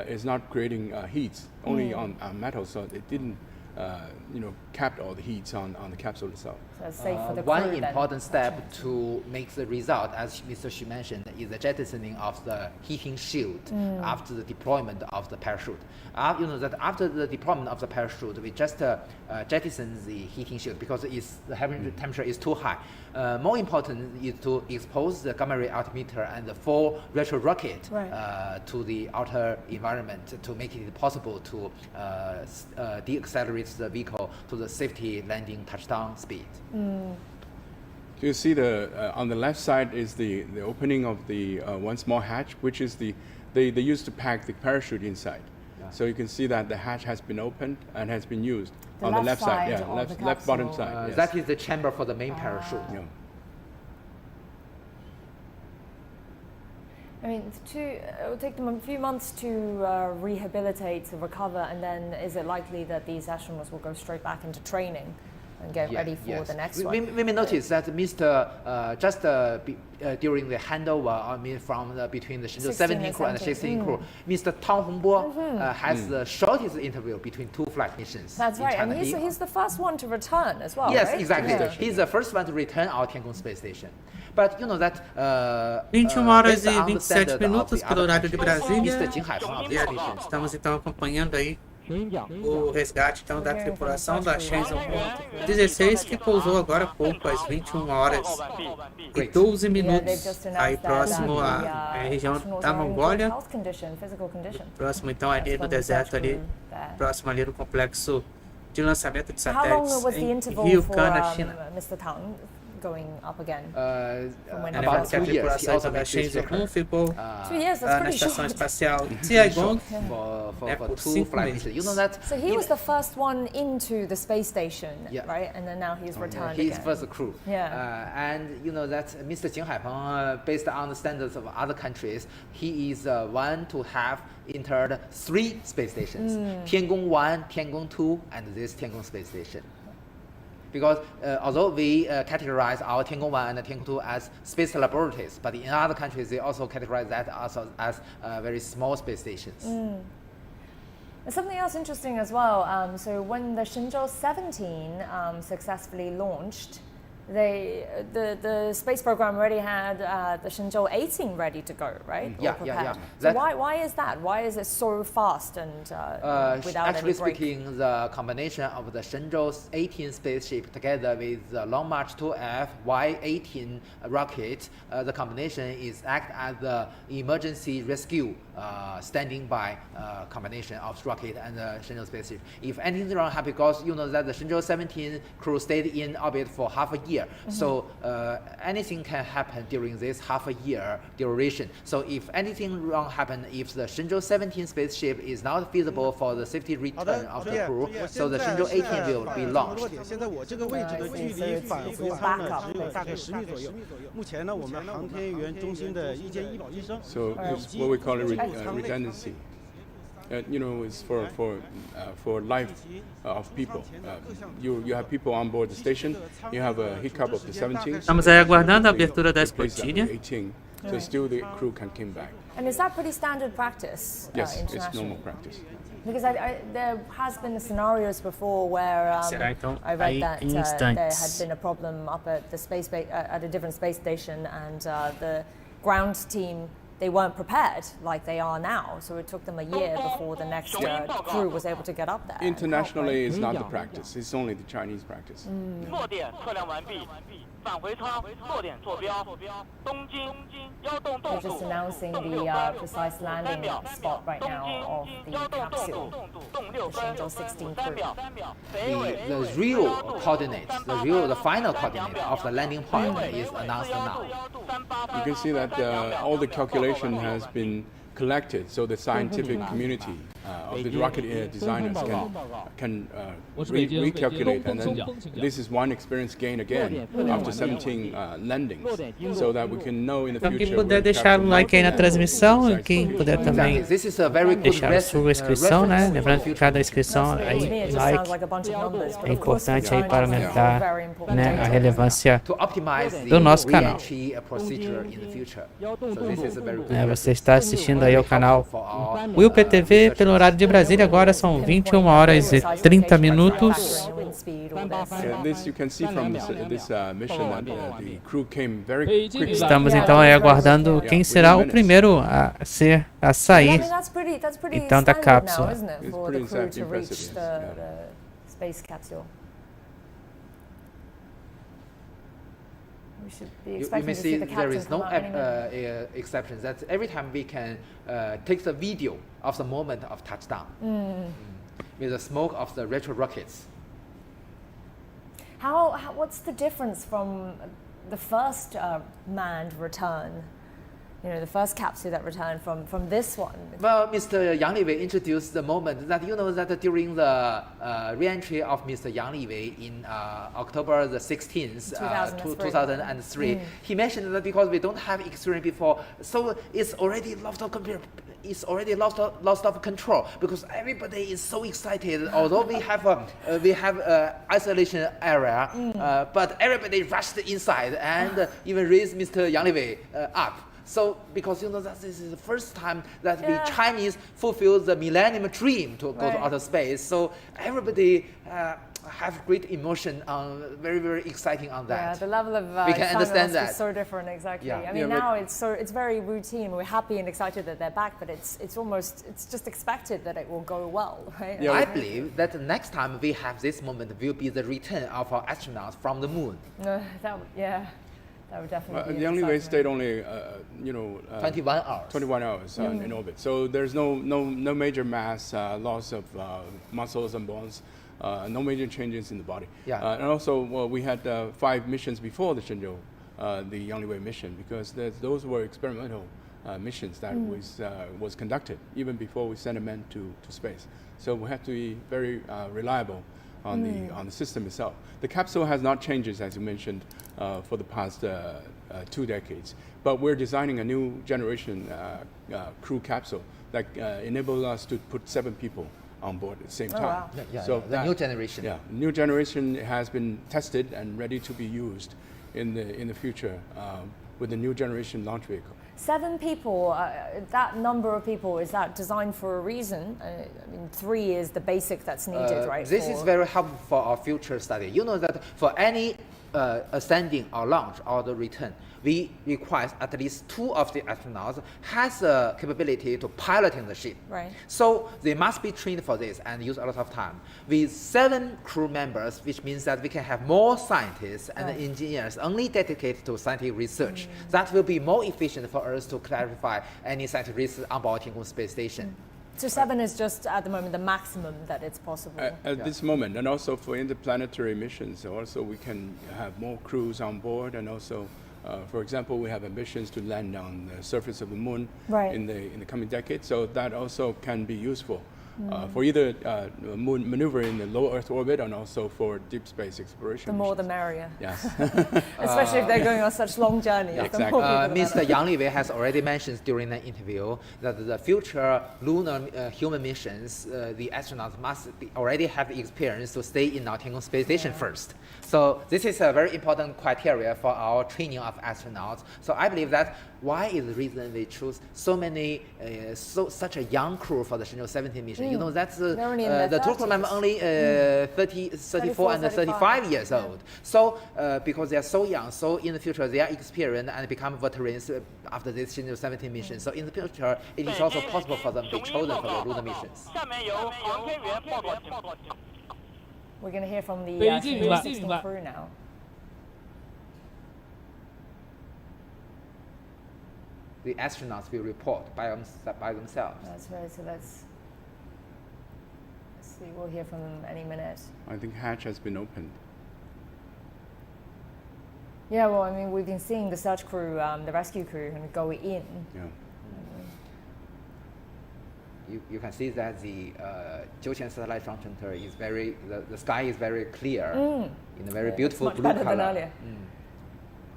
is not creating heat, only on metal, so it didn't capped all the heats on the capsule itself. So it's safe for the one crew, important step to make the result, as Mr. Xu mentioned, is the jettisoning of the heating shield after the deployment of the parachute. That after the deployment of the parachute, we just jettison the heating shield because the temperature is too high. More important is to expose the gamma ray altimeter and the 4 retro rocket to the outer environment to make it possible to deaccelerate the vehicle to the safety landing touchdown speed. You see on the left side is the opening of the one small hatch, which is they used to pack the parachute inside. So you can see that the hatch has been opened and has been used on the left side, left bottom side. Yes. That is the chamber for the main parachute. I mean, it will take them a few months to rehabilitate, to recover, and then is it likely that these astronauts will go straight back into training and get ready for the next one? We may notice that Mr. During the handover, between the Shenzhou 17 crew and the 16 crew, Mr. Tang Hongbo has the shortest interview between 2 flight missions. That's right, and he's the first one to return as well. Yes, right? exactly. Yeah. He's the first one to return our Tiangong space station. But you know that 21 horas e 27 minutos pelo horário de Brasília. Estamos então acompanhando aí o resgate então da tripulação da Shenzhou-16 que pousou agora há pouco às 21 horas e 12 minutos aí próximo à região da Mongólia, próximo então ali no deserto ali, próximo ali no complexo de lançamento de satélites em Jiuquan, na China. Going up again. About 2 years. He also da Shenzhou ficou 2 years, na estação espacial Taikonautas for 2 flight missions. You know that? So he was the first one into the space station, right? And then now he's returned He's again. first crew. Yeah. And you know that Mr. Jing Hapeng, based on the standards of other countries, he is one to have entered 3 space stations: Tiangong 1, Tiangong 2, and this Tiangong space station. Because although we categorize our Tiangong 1 and Tiangong 2 as space laboratories, but in other countries they also categorize that also as very small space stations. There's something else interesting as well. So when the Shenzhou-17 successfully launched, the space program already had the Shenzhou-18 ready to go, right? Yeah. So why is that? Why is it so fast and without actually any break? speaking, the combination of the Shenzhou-18 spaceship together with the Long March 2F Y-18 rocket, the combination is act as the emergency rescue standing by combination of rocket and the Shenzhou spaceship. If anything wrong happens, because you know that the Shenzhou-17 crew stayed in orbit for half a year, so anything can happen during this half a year duration. So if anything wrong happens, if the Shenzhou-17 spaceship is not feasible for the safety return of the crew, so the Shenzhou-18 will be launched. 现在我这个位置的距离返回舱只有大概10米左右。目前呢，我们航天员中心的一间医保医生， So it's what we call redundancy. It's for life of people. You have people on board the station. You have a hiccup of the 17. Estamos aí aguardando a abertura da escotilha. So still the crew can come back. And is that pretty standard practice? Yes, it's normal practice. Because there has been scenarios before where I read that there had been a problem up at the at a different space station, and the ground team, they weren't prepared like they are now, so it took them a year before the next crew was able to get up there. Internationally, it's not the practice. It's only the Chinese practice. 落点测量完毕，返回舱落点坐标，东经幺洞洞 They're just announcing the precise landing spot right now of the capsule, the Shenzhou-16 crew. The real coordinates, the final coordinate of the landing point is announced now. You can see that all the calculation has been collected, so the scientific community of the rocket designers can recalculate, and then this is one experience gain again after 17 landings, so that we can know in the future. Quem puder deixar um like aí na transmissão e quem puder também deixar a sua inscrição, né? Lembrando que cada inscrição aí, like, é importante aí para aumentar, né, a relevância do nosso canal. Você está assistindo aí ao canal WillPTV pelo horário de Brasília agora são 21 horas e 30 minutos. This you can see from this mission that the crew came very quickly. Estamos então aguardando quem será o primeiro a sair então da cápsula. Space capsule. You may see there is no exception. That every time we can take the video of the moment of touchdown with the smoke of the retro rockets. What's the difference from the first manned return? You know, the first capsule that returned from this one. Well, Mr. Yang Liwei introduced the moment that that during the re-entry of Mr. Yang Liwei in October the 16th, 2003, he mentioned that because we don't have experience before, so it's already lost of control because everybody is so excited. Although we have isolation area, but everybody rushed inside and even raised Mr. Yang Liwei up. So, because that this is the first time that the Chinese fulfilled the millennium dream to go to outer space, so everybody have great emotion on very, very exciting on that. Yeah, the level of we can understand that. Is so different, exactly. I mean, now it's very routine. We're happy and excited that they're back, but it's just expected that it will go well, right? Yeah, I believe that the next time we have this moment will be the return of our astronauts from the moon. That would definitely be the only way stayed only 21 hours. 21 hours in orbit. So there's no major mass loss of muscles and bones, no major changes in the body. And also, we had 5 missions before the Shenzhou, the Yang Liwei mission, because those were experimental missions that was conducted even before we sent a man to space. So we have to be very reliable on the system itself. The capsule has not changed, as you mentioned, for the past 2 decades. But we're designing a new generation crew capsule that enables us to put 7 people on board at the same time. Wow. So the new generation. Yeah, new generation has been tested and ready to be used in the future with the new generation launch vehicle. 7 people, that number of people, is that designed for a reason? I mean, 3 is the basic that's needed, right? This is very helpful for our future study. You know that for any ascending or launch or the return, we require at least 2 of the astronauts has the capability to piloting the ship. Right. So they must be trained for this and use a lot of time. With 7 crew members, which means that we can have more scientists and engineers only dedicated to scientific research. That will be more efficient for us to clarify any scientific research on board Tiangong Space Station. So 7 is just at the moment the maximum that it's possible. At this moment, and also for interplanetary missions, also we can have more crews on board, and also, for example, we have ambitions to land on the surface of the moon in the coming decade. So that also can be useful for either moon maneuver in the low Earth orbit and also for deep space exploration. The more the merrier. Yes. Especially if they're going on such long journeys. Exactly. Mr. Yang Liwei has already mentioned during the interview that the future lunar human missions, the astronauts must already have experience to stay in our Tiangong Space Station first. So this is a very important criteria for our training of astronauts. So I believe that why is the reason we choose so many, such a young crew for the Shenzhou-17 mission. You know, that's the total number only 34 and 35 years old. So because they are so young, so in the future they are experienced and become veterans after this Shenzhou-17 mission. So in the future, it is also possible for them to be chosen for the lunar missions. We're going to hear from the Shenzhou-16 crew now. The astronauts will report by themselves. That's right. So let's see. We'll hear from them any minute. I think hatch has been opened. Yeah, well, I mean, we've been seeing the search crew, the rescue crew, go in. Yeah. You can see that the Jiuquan satellite launch center is the sky is very clear in a very beautiful blue color. Than earlier.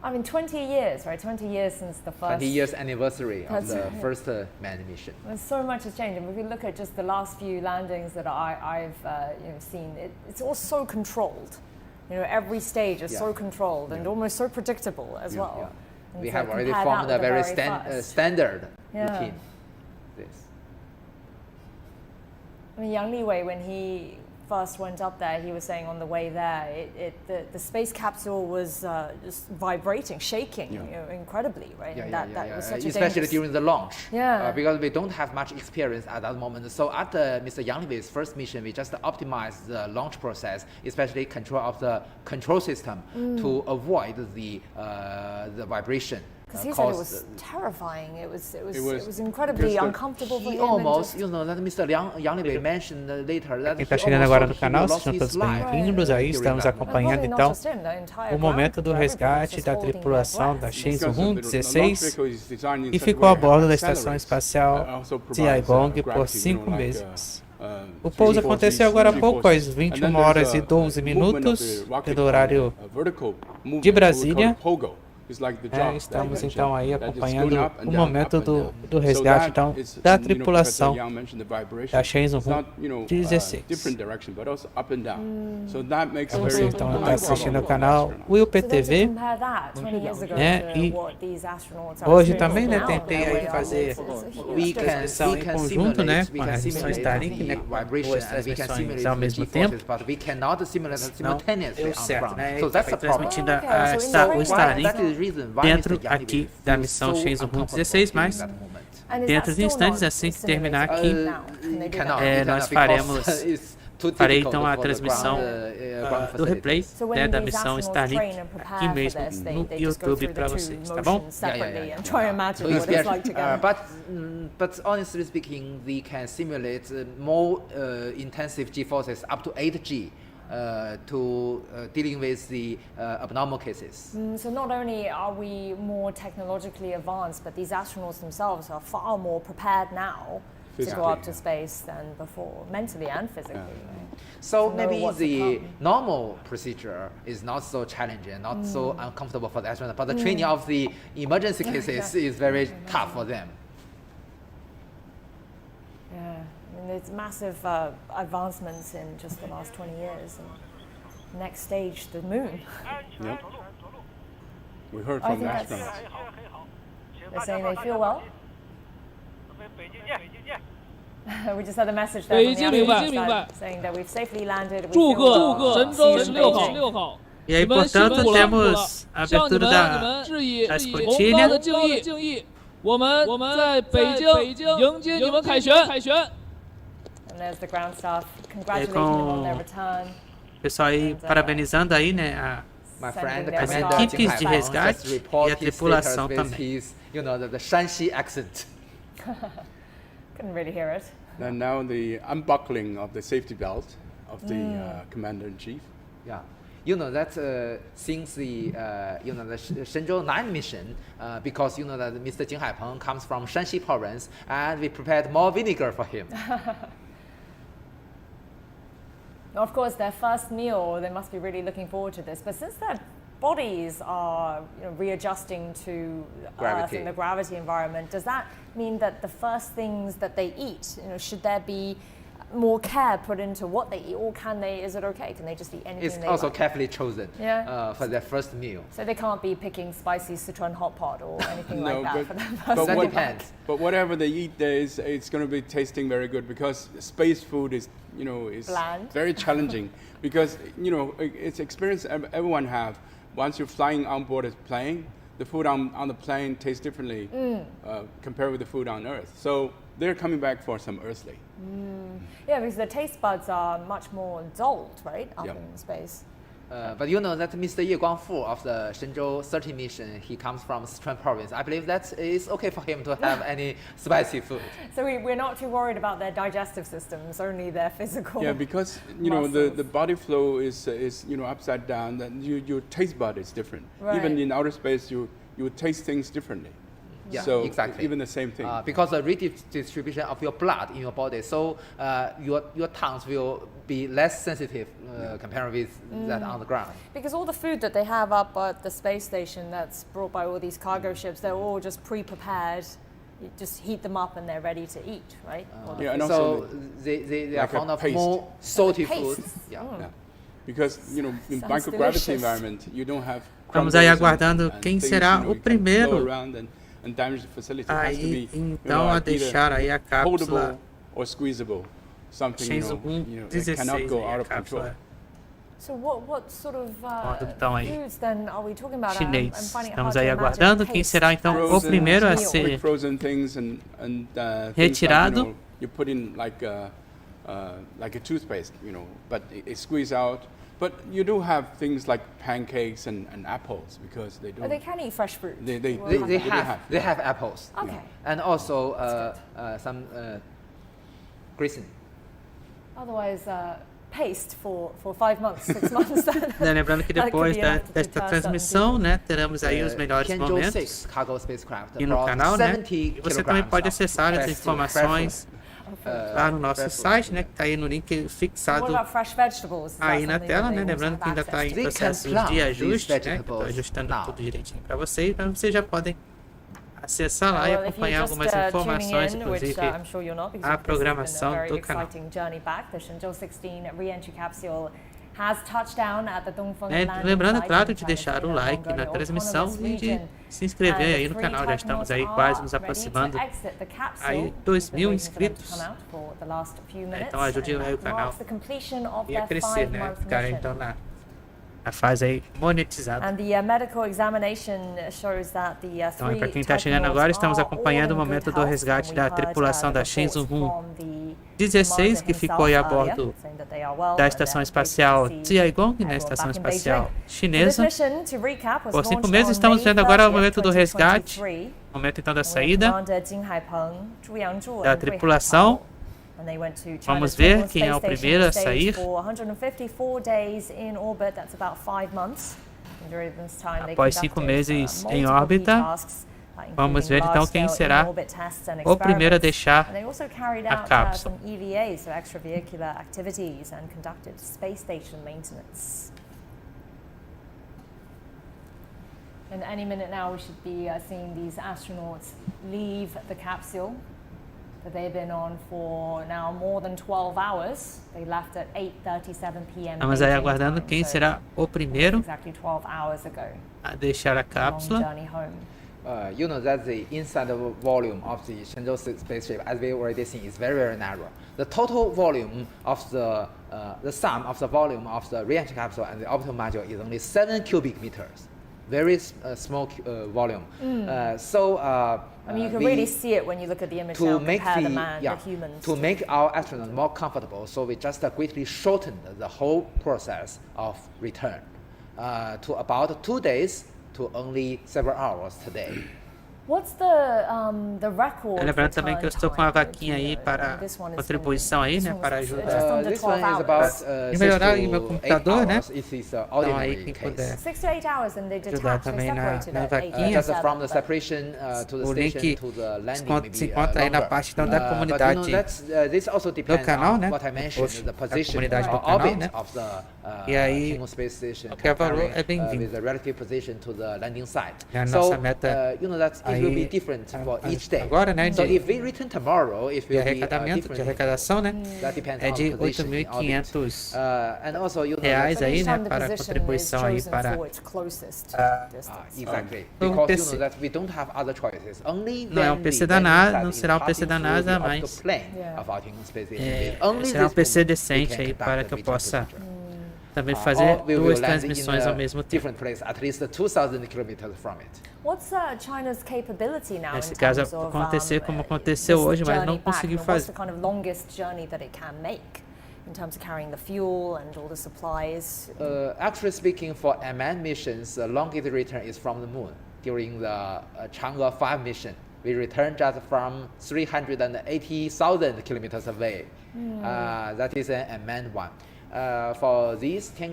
I mean, 20 years, right? 20 years since the first... 20 years anniversary of the first manned mission. There's so much has changed. And if you look at just the last few landings that I've seen, it's all so controlled. You know, every stage is so controlled and almost so predictable as well. Yeah. We have already formed a very standard routine. This. I mean, Yang Liwei, when he first went up there, he was saying on the way there, the space capsule was just vibrating, shaking, incredibly, right? That was such especially during the launch. Yeah. Because we don't have much experience at that moment. So at Mr. Yang Liwei's first mission, we just optimized the launch process, especially control of the control system to avoid the vibration. Because he said it was terrifying. It was incredibly uncomfortable for him. Almost, that Mr. Yang Liwei mentioned later that quem está chegando agora no canal, sejam todos bem-vindos aí. Estamos acompanhando então o momento do resgate da tripulação da Shenzhou-16 que ficou a bordo da estação espacial Jiuquan por 5 meses. O pouso aconteceu agora há pouco, às 21 horas e 12 minutos, pelo horário de Brasília. Estamos então aí acompanhando o momento do resgate então, da tripulação da Shenzhou-16. Você então está assistindo o canal WillPTV, né? E hoje também, né, tentei aí fazer transmissão em conjunto, né, com a missão Starlink, né, duas transmissões ao mesmo tempo. Não deu certo, né? Ele foi transmitindo o Starlink dentro aqui da missão Shenzhou-16, mas dentro de instantes, assim que terminar aqui, nós farei então a transmissão do replay da missão Starlink aqui mesmo no YouTube para vocês, tá bom? But honestly speaking, we can simulate more intensive G-forces up to 8G. To dealing with the abnormal cases. So not only are we more technologically advanced, but these astronauts themselves are far more prepared now to go up to space than before, mentally and physically. Right? So maybe the normal procedure is not so challenging, not so uncomfortable for the astronaut, but the training of the emergency cases is very tough for them. It's massive advancements in just the last 20 years. And next stage, the moon. Yep. We heard from the astronauts. They're saying they feel well. We just had a message there from the other saying that we've safely landed. We feel well. E aí, portanto, temos a abertura da escotilha. 我们在北京迎接你们凯旋。 And there's the ground staff congratulating them on their return. Pessoal aí parabenizando aí, né, as equipes de resgate e a tripulação também. You know, the Shanxi accent. Couldn't really hear it. And now the unbuckling of the safety belt of the Commander-in-Chief. Yeah. You know that since the the Shenzhou-9 mission, because you know that Mr. Jing Hapeng comes from Shanxi province, and we prepared more vinegar for him. Of course, their first meal, they must be really looking forward to this. But since their bodies are readjusting to Earth and the gravity environment, does that mean that the first things that they eat, should there be more care put into what they eat, or is it okay? Can they just eat anything it's they also like? carefully chosen for their first meal. So they can't be picking spicy Sichuan hot pot or anything like that for their first but meal. That depends. But whatever they eat there it's going to be tasting very good, because space food is bland. Very challenging because it's experience everyone have. Once you're flying on board a plane, the food on the plane tastes differently compared with the food on Earth. So they're coming back for some earthly. Yeah, because the taste buds are much more dulled, right, up in space. But you know that Mr. Ye Guangfu of the Shenzhou-16 mission, he comes from Sichuan province. I believe that it's okay for him to have any spicy food. So we're not too worried about their digestive systems, only their physical. Yeah, because the body flow is upside down. Then your taste bud is different. Right. Even in outer space, you taste things differently. Yeah, so exactly. Even the same thing. Because the redistribution of your blood in your body, so your tongues will be less sensitive compared with that on the ground. Because all the food that they have up at the space station that's brought by all these cargo ships, they're all just pre-prepared. You just heat them up and they're ready to eat, right? And so they are fond of more salty food. Yeah. Because in microgravity environment, you don't have. Estamos aí aguardando quem será o primeiro And damage the facility. aí então a deixar aí a cápsula something that cannot go out of control. So what sort of Então aí, foods then are we talking about? I'm chinês. finding it Estamos hard aí to aguardando imagine quem paste. será então o primeiro a Quick ser frozen things and retirado. things like, you put in like a toothpaste, but it squeeze out. But you do have things like pancakes and apples because they do. Oh, they can eat fresh fruit. They have apples. Okay. And also some grissini. Otherwise, paste for 5 months, 6 months. Lembrando que depois desta transmissão, né, teremos aí os melhores momentos e no canal, né? E você também pode acessar as informações lá no nosso site, né, que está aí no link fixado aí na tela, né? Lembrando que ainda está em processo de ajuste, né? Estou ajustando tudo direitinho para vocês, então vocês já podem acessar lá e acompanhar algumas informações, inclusive a programação do canal. Lembrando, claro, de deixar o like na transmissão e de se inscrever aí no canal. Já estamos aí quase nos aproximando aí 2.000 inscritos. Então ajude aí o canal e a crescer, né? Ficar então na fase aí monetizada. Então, para quem está chegando agora, estamos acompanhando o momento do resgate da tripulação da Shenzhou-16, que ficou aí a bordo da estação espacial Jiuquan, na estação espacial chinesa. Por 5 meses, estamos vendo agora o momento do resgate, o momento então da saída da tripulação. Vamos ver quem é o primeiro a sair. Após 5 meses em órbita, vamos ver então quem será o primeiro a deixar a cápsula. And any minute now we should be seeing these astronauts leave the capsule that they've been on for now more than 12 hours. They left at 8:37 p.m. Vamos aí aguardando quem será o primeiro exactly 12 hours ago. A deixar a cápsula. You know that the inside volume of the Shenzhou-16 spaceship, as we already seen, is very, very narrow. The total volume of the sum of the volume of the re-entry capsule and the orbital module is only 7 cubic meters. Very small volume. I mean, you can really see it when you look at the image now, compare the humans. To make our astronauts more comfortable, so we just greatly shortened the whole process of return to about 2 days to only several hours today. What's the record? Lembrando também que eu estou com a vaquinha aí para contribuição aí, né, para ajudar e melhorar o meu computador, né? Então aí quem puder ajudar também na vaquinha. O link se encontra aí na parte então da comunidade do canal, né? Da comunidade do canal, né? E aí qualquer valor é bem-vindo. A nossa meta will be different for each day. Agora, né, so if we return tomorrow, it will be de arrecadação, né, é de R$8.500 aí, né, para contribuição aí para exactly. Because you know that we don't have other choices. Only não é um PC da NASA, não será um PC da NASA, mas será um PC decente aí para que eu possa também fazer 2 transmissões ao mesmo tempo. Nesse caso, acontecer como aconteceu hoje, mas não conseguiu fazer. In terms of carrying the fuel and all the supplies? Actually speaking, for unmanned missions, the longest return is from the moon. During the Chang'e 5 mission, we returned just from 380,000 kilometers away. That is an unmanned one.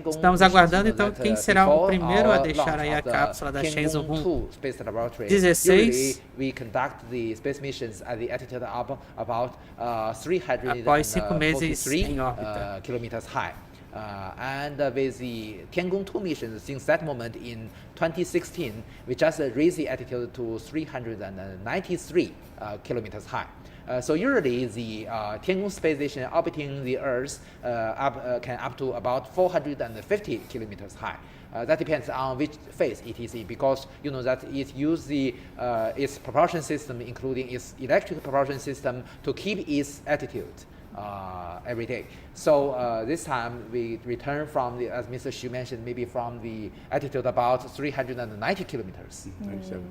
Estamos aguardando então quem será o primeiro a deixar aí a cápsula da Shenzhou-16 após 5 meses em órbita. And with the Tiangong 2 mission, since that moment in 2016, we just raised the altitude to 393 kilometers high. So usually the Tiangong space station orbiting the Earth can up to about 450 kilometers high. That depends on which phase it is in, because you know that it uses its propulsion system, including its electric propulsion system, to keep its altitude. every day. So this time we return from the, as Mr. Xu mentioned, maybe from the altitude about 390 kilometers. 97.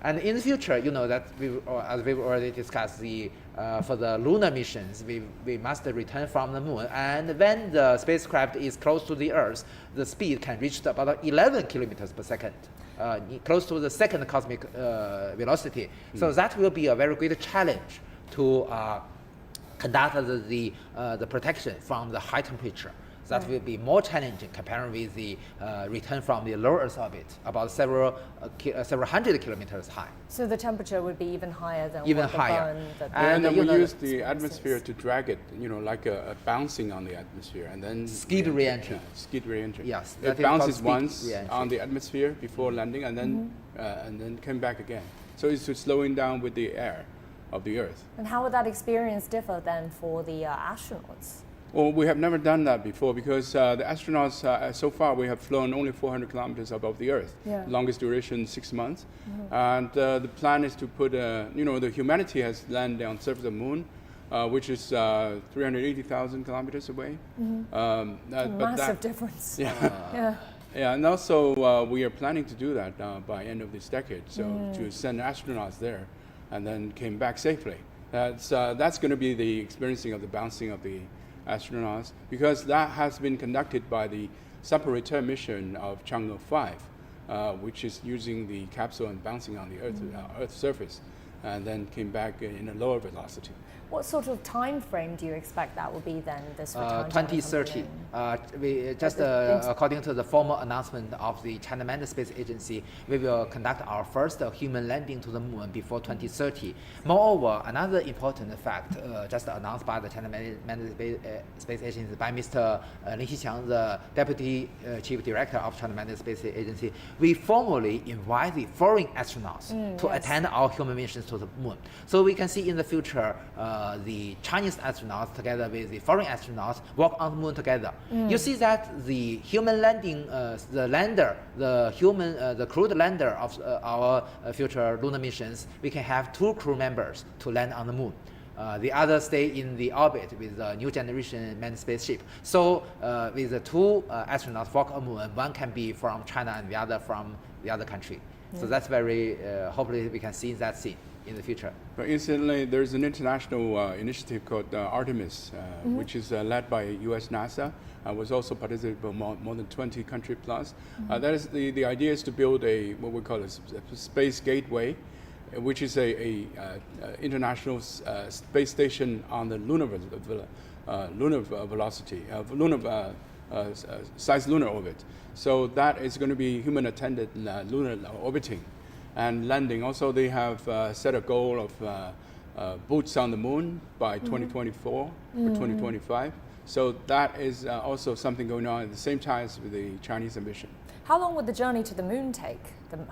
And in the future, you know that as we've already discussed, for the lunar missions, we must return from the moon. And when the spacecraft is close to the Earth, the speed can reach about 11 kilometers per second, close to the second cosmic velocity. So that will be a very great challenge to conduct the protection from the high temperature. That will be more challenging compared with the return from the low Earth orbit, about several hundred kilometers high. So the temperature would be even higher than even what higher. And then we use the atmosphere to drag it, you know, like a bouncing on the atmosphere, and then skid re-entry. Skid re-entry. Yes, it bounces once on the atmosphere before landing, and then came back again. So it's to slowing down with the air of the Earth. And how would that experience differ then for the astronauts? Well, we have never done that before because the astronauts, so far, we have flown only 400 kilometers above the Earth. Yeah. Longest duration, 6 months. And the plan is to put, you know, the humanity has landed on the surface of the moon, which is 380,000 kilometers away. Massive difference. Yeah. Yeah, and also we are planning to do that by end of this decade, so to send astronauts there and then came back safely. That's going to be the experiencing of the bouncing of the astronauts, because that has been conducted by the sub-return mission of Chang'e 5, which is using the capsule and bouncing on the Earth's surface, and then came back in a lower velocity. What sort of time frame do you expect that will be then, this return? 2030. We just according to the formal announcement of the China Manned Space Agency, we will conduct our first human landing to the moon before 2030. Moreover, another important fact just announced by the China Manned Space Agency by Mr. Lin Xiqiang, the Deputy Chief Director of China Manned Space Agency, we formally invite the foreign astronauts to attend our human missions to the moon. So we can see in the future the Chinese astronauts together with the foreign astronauts walk on the moon together. You see that the human landing, the crewed lander of our future lunar missions, we can have 2 crew members to land on the moon. The other stay in the orbit with the new generation manned spaceship. So with the 2 astronauts walk on the moon, one can be from China and the other from the other country. So that's very, hopefully we can see that scene in the future. But incidentally, there's an international initiative called Artemis, which is led by US NASA, was also participated by more than 20 countries plus. That is the idea is to build what we call a space gateway, which is a international space station on the lunar velocity, size lunar orbit. So that is going to be human attended lunar orbiting and landing. Also, they have set a goal of boots on the moon by 2024 or 2025. So that is also something going on at the same time as with the Chinese ambition. How long would the journey to the moon take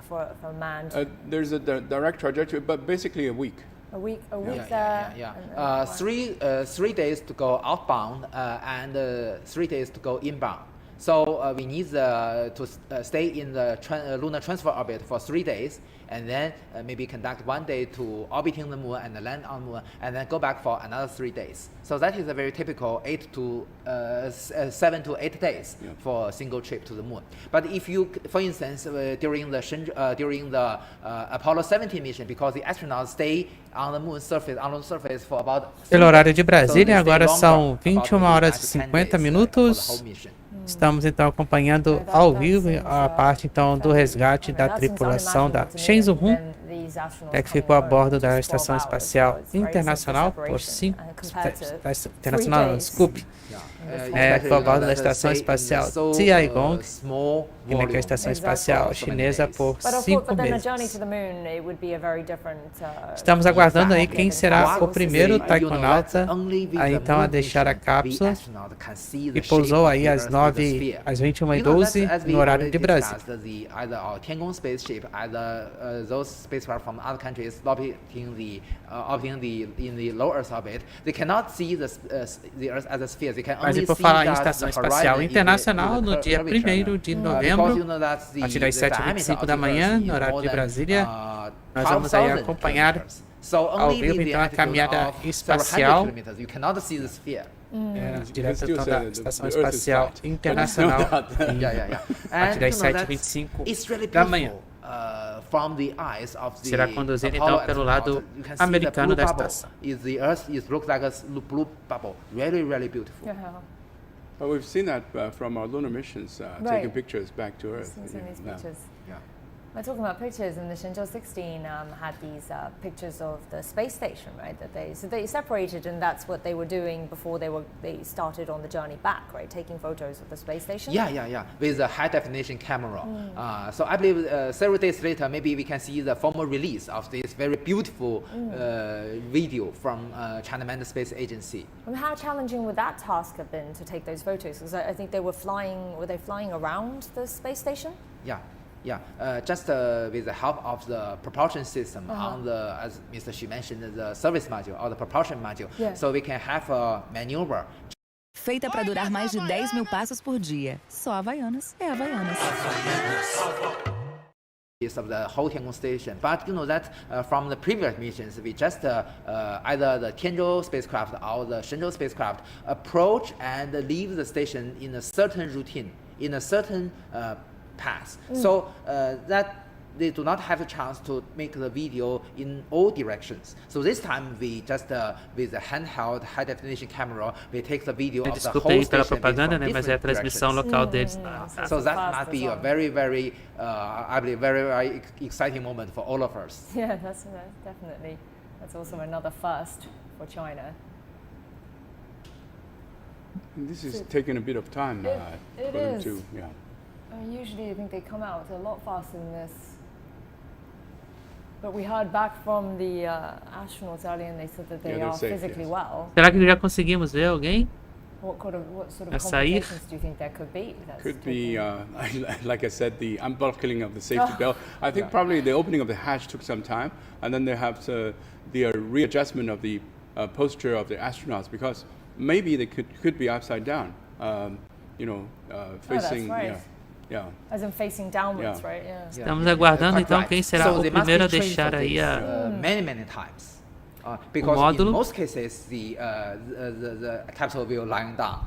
for manned? There's a direct trajectory, but basically a week. A week there. 3 days to go outbound and 3 days to go inbound. So we need to stay in the lunar transfer orbit for 3 days, and then maybe conduct 1 day to orbiting the moon and land on the moon, and then go back for another 3 days. So that is a very typical 7 to 8 days for a single trip to the moon. But if you, for instance, during the Apollo 17 mission, because the astronauts stay on the moon surface for about. Pelo horário de Brasília, agora são 21 horas e 50 minutos. Estamos então acompanhando ao vivo a parte então do resgate da tripulação da Shenzhou-16, que ficou a bordo da Estação Espacial Internacional por 5 internacional, desculpe. Ficou a bordo da Estação Espacial Tiangong, que é a Estação Espacial Chinesa, por 5 meses. Estamos aguardando aí quem será o primeiro taikonauta a então a deixar a cápsula, e pousou aí às 21h12 no horário de Brasília. Mas e por falar em Estação Espacial Internacional, no dia 1º de novembro, a partir das 7h25 da manhã, no horário de Brasília, nós vamos aí acompanhar So only vivo, with the então, a altitude caminhada of several hundred espacial. kilometers, you cannot see the sphere. Direto still então say da that Estação the Earth is Espacial flat. Internacional. Yeah. A partir das that's- 7h25 it's really da manhã. beautiful. From the eyes of the Será conduzido Apollo então pelo lado astronaut, you can see the americano blue da bubble. estação. The Earth looks like a blue bubble. Really beautiful. But we've seen that from our lunar missions, taking Right. pictures back to Earth. Seen some of these Yeah. pictures. Yeah. We're talking about pictures, and the Shenzhou-16 had these pictures of the space station, right? So they separated, and that's what they were doing before they started on the journey back, right? Taking photos of the space station. Yeah. With a high definition camera. So I believe several days later, maybe we can see the formal release of this very beautiful video from China Manned Space Agency. And how challenging would that task have been to take those photos? Because I think they were flying. Were they flying around the space station? Just with the help of the propulsion system on the, as Mr. Xu mentioned, the service module or the propulsion module. Yeah. So we can have a maneuver. Feita para durar mais de 10 mil passos por dia. Só Havaianas é Havaianas. Of the whole Tiangong station, but you know that from the previous missions, we just either the Tianzhou spacecraft or the Shenzhou spacecraft approach and leave the station in a certain routine, in a certain path, so that they do not have a chance to make the video in all directions. So this time we just with the handheld high definition camera, we take the video of the Desculpe whole aí pela station propaganda, from né? Mas é a different transmissão directions. local deles. So that must be a very, I believe, very exciting moment for all of us. Yeah, that's definitely. That's also another first for China. And this is taking a bit of time It for them is. to, Usually I think they come out a lot faster than this. But we heard back from the astronauts earlier, and they said that they they're are safe, physically yes. well. Será que já conseguimos ver alguém? What sort of A sair? complications do you think there could be? Could be, like I said, the unbuckling of the safety belt. I think probably the opening of the hatch took some time, and then they have the readjustment of the posture of the astronauts, because maybe they could be upside down, facing. That's right. Yeah. As in facing downwards, right? Yeah. Estamos aguardando então quem será o primeiro a deixar aí many times. Because módulo. in most cases the capsule will lying down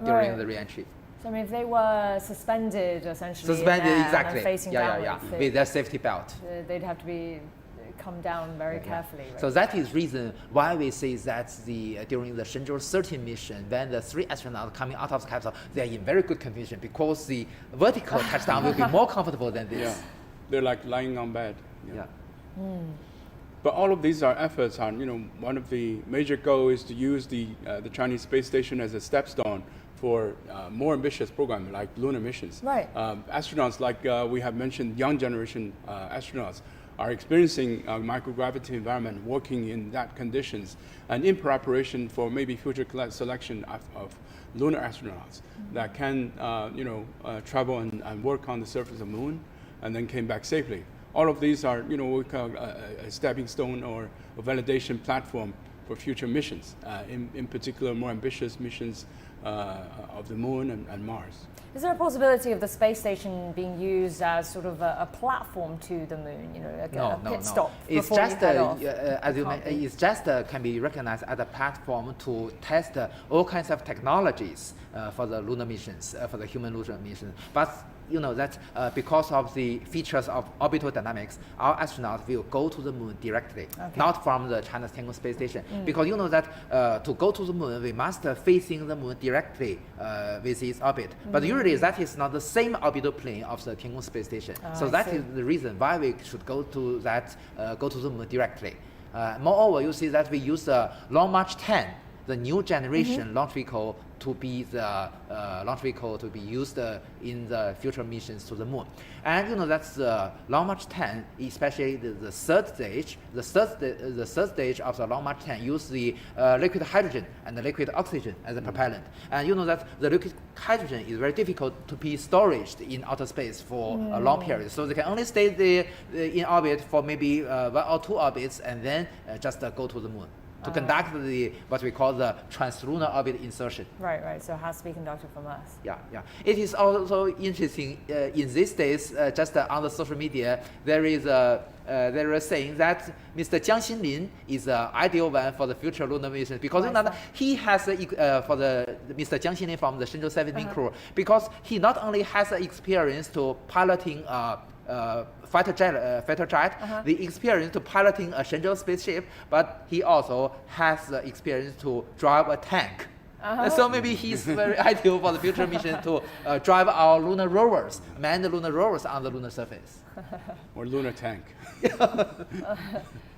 during the re-entry. So I mean, if they were suspended essentially, in there exactly. and facing downwards, with their safety belt. They'd have to come down very carefully. Right? So that is reason why we say that during the Shenzhou-16 mission, when the 3 astronauts coming out of the capsule, they are in very good condition, because the vertical touchdown will be more comfortable than this. Yeah. They're like lying on bed. But all of these are efforts on, one of the major goals is to use the Chinese space station as a stepstone for more ambitious program like lunar missions. Right. Astronauts like we have mentioned, young generation astronauts are experiencing microgravity environment, working in that conditions, and in preparation for maybe future selection of lunar astronauts that can, travel and work on the surface of the moon, and then came back safely. All of these are, we call a stepping stone or a validation platform for future missions, in particular more ambitious missions of the moon and Mars. Is there a possibility of the space station being used as sort of a platform to the moon? Like a pit stop It's before just you head off? as you mentioned, it's just can be recognized as a platform to test all kinds of technologies for the lunar missions, for the human lunar mission. But that because of the features of orbital dynamics, our astronauts will go to the moon directly, not from the China's Tiangong space station. Because that to go to the moon, we must facing the moon directly with its orbit. But usually that is not the same orbital plane of the Tiangong space station. So that is the reason why we should go to the moon directly. Moreover, you see that we use the Long March 10, the new generation launch vehicle, to be the launch vehicle to be used in the future missions to the moon. And that's the Long March 10, especially the third stage. The third stage of the Long March 10 use the liquid hydrogen and the liquid oxygen as a propellant. And that the liquid hydrogen is very difficult to be stored in outer space for a long period. So they can only stay there in orbit for maybe 1 or 2 orbits, and then just go to the moon. to conduct the what we call the translunar orbit insertion. Right. So it has to be conducted from Earth. Yeah. It is also interesting in these days. Just on the social media, there is saying that Mr. Jiang Xinlin is the ideal one for the future lunar mission because he has for the Mr. Jiang Xinlin from the Shenzhou-17 crew, because he not only has experience to piloting fighter jet, the experience to piloting a Shenzhou spaceship, but he also has the experience to drive a tank. So maybe he's very ideal for the future mission to drive our lunar rovers, manned lunar rovers on the lunar surface. Or lunar tank.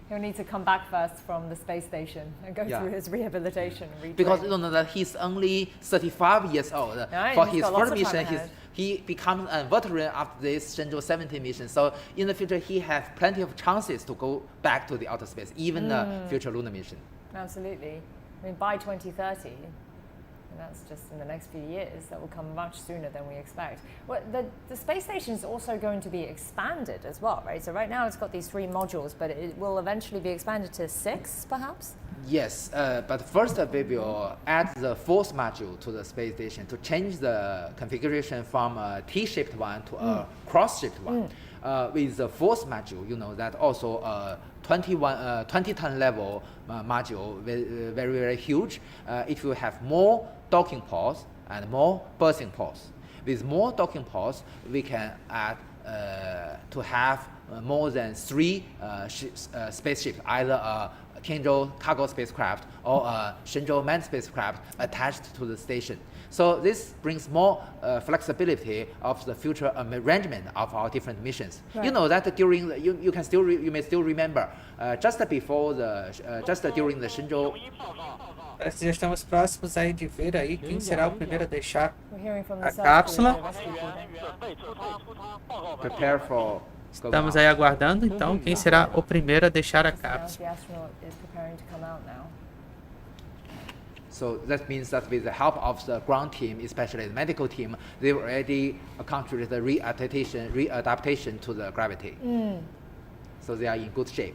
He'll need to come back first from the space station and go through his rehabilitation. Because you know that he's only 35 years old. For his first mission, he becomes a veteran after this Shenzhou-17 mission. So in the future, he has plenty of chances to go back to the outer space, even the future lunar mission. Absolutely. I mean, by 2030, and that's just in the next few years, that will come much sooner than we expect. Well, the space station is also going to be expanded as well, right? So right now it's got these 3 modules, but it will eventually be expanded to 6, perhaps? Yes, but first we will add the 4th module to the space station to change the configuration from a T-shaped one to a cross-shaped one. With the 4th module, you know, that also 20-ton level module, very, very huge. It will have more docking ports and more berthing ports. With more docking ports, we can add to have more than 3 spaceships, either a Tianzhou cargo spacecraft or a Shenzhou manned spacecraft attached to the station. So this brings more flexibility of the future arrangement of our different missions. Right. You know that during the, you may still remember just during the Shenzhou. Já estamos próximos aí de ver aí quem será o primeiro a deixar a cápsula. Prepare for. Estamos aí aguardando, então, quem será o primeiro a deixar a cápsula. So that means that with the help of the ground team, especially the medical team, they've already accomplished the readaptation to the gravity. So they are in good shape.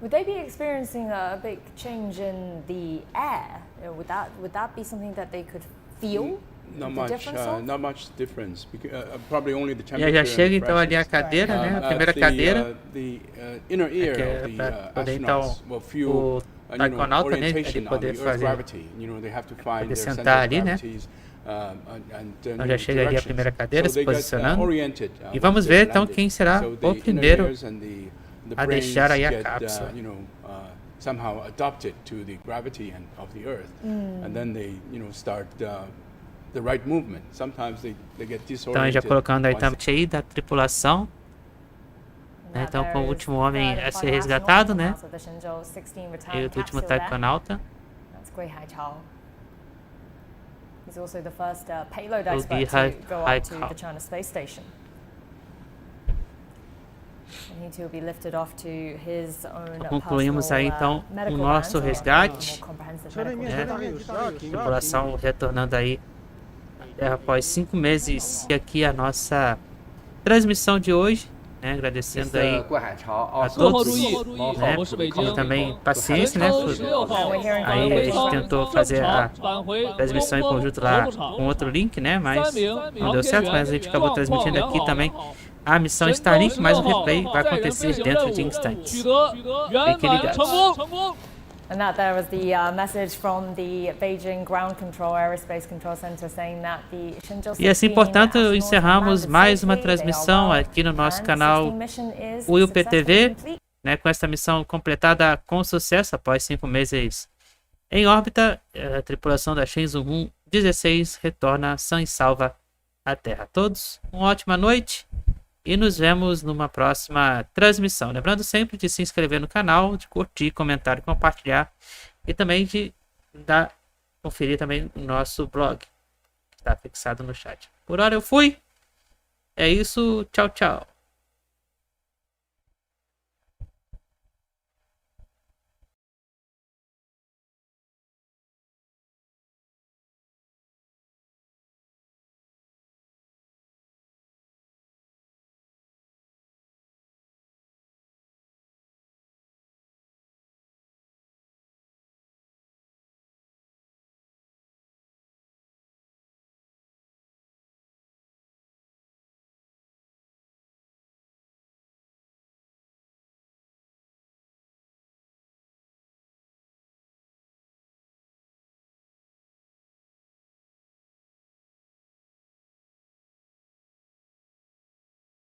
Would they be experiencing a big change in the air? Would that be something that they could feel? Not much difference. Probably only the temperature. Já chega então ali a cadeira, né? A primeira cadeira. The inner ear of the astronauts will feel o Taikonauta, né? Ele poder fazer. Poder sentar ali, né? Então já chega ali a primeira cadeira se posicionando. E vamos ver então quem será o primeiro a deixar aí a cápsula. Somehow adopted to the gravity of the Earth, and then they, start the right movement. Sometimes they get disoriented. Então já colocando aí também aí da tripulação, né? Então com o último homem a ser resgatado, né? E o último taikonauta. Gui Haichao. He's also the first payload Gui expert to go up to Haichao. the China space station. And he too will be lifted off to his own Concluímos aí então o nosso resgate, né? Tripulação retornando aí após 5 meses. E aqui a nossa transmissão de hoje, né? Agradecendo aí a todos, né? Como também paciência, né? Aí a gente tentou fazer a transmissão em conjunto lá com outro link, né? Mas não deu certo, mas a gente acabou transmitindo aqui também a missão Starlink, mas o replay vai acontecer dentro de instantes. Fiquem ligados. And that there was the message from the Beijing Ground Control Aerospace Control Center saying that the Shenzhou-16 E assim, portanto, encerramos mais uma transmissão aqui no nosso canal WillPTV, né, com essa missão completada com sucesso após 5 meses em órbita. A tripulação da Shenzhou-16 retorna sã e salva à Terra. A todos, uma ótima noite e nos vemos numa próxima transmissão. Lembrando sempre de se inscrever no canal, de curtir, comentar e compartilhar. E também de conferir também o nosso blog, que está fixado no chat. Por hora eu fui. É isso. Tchau, tchau.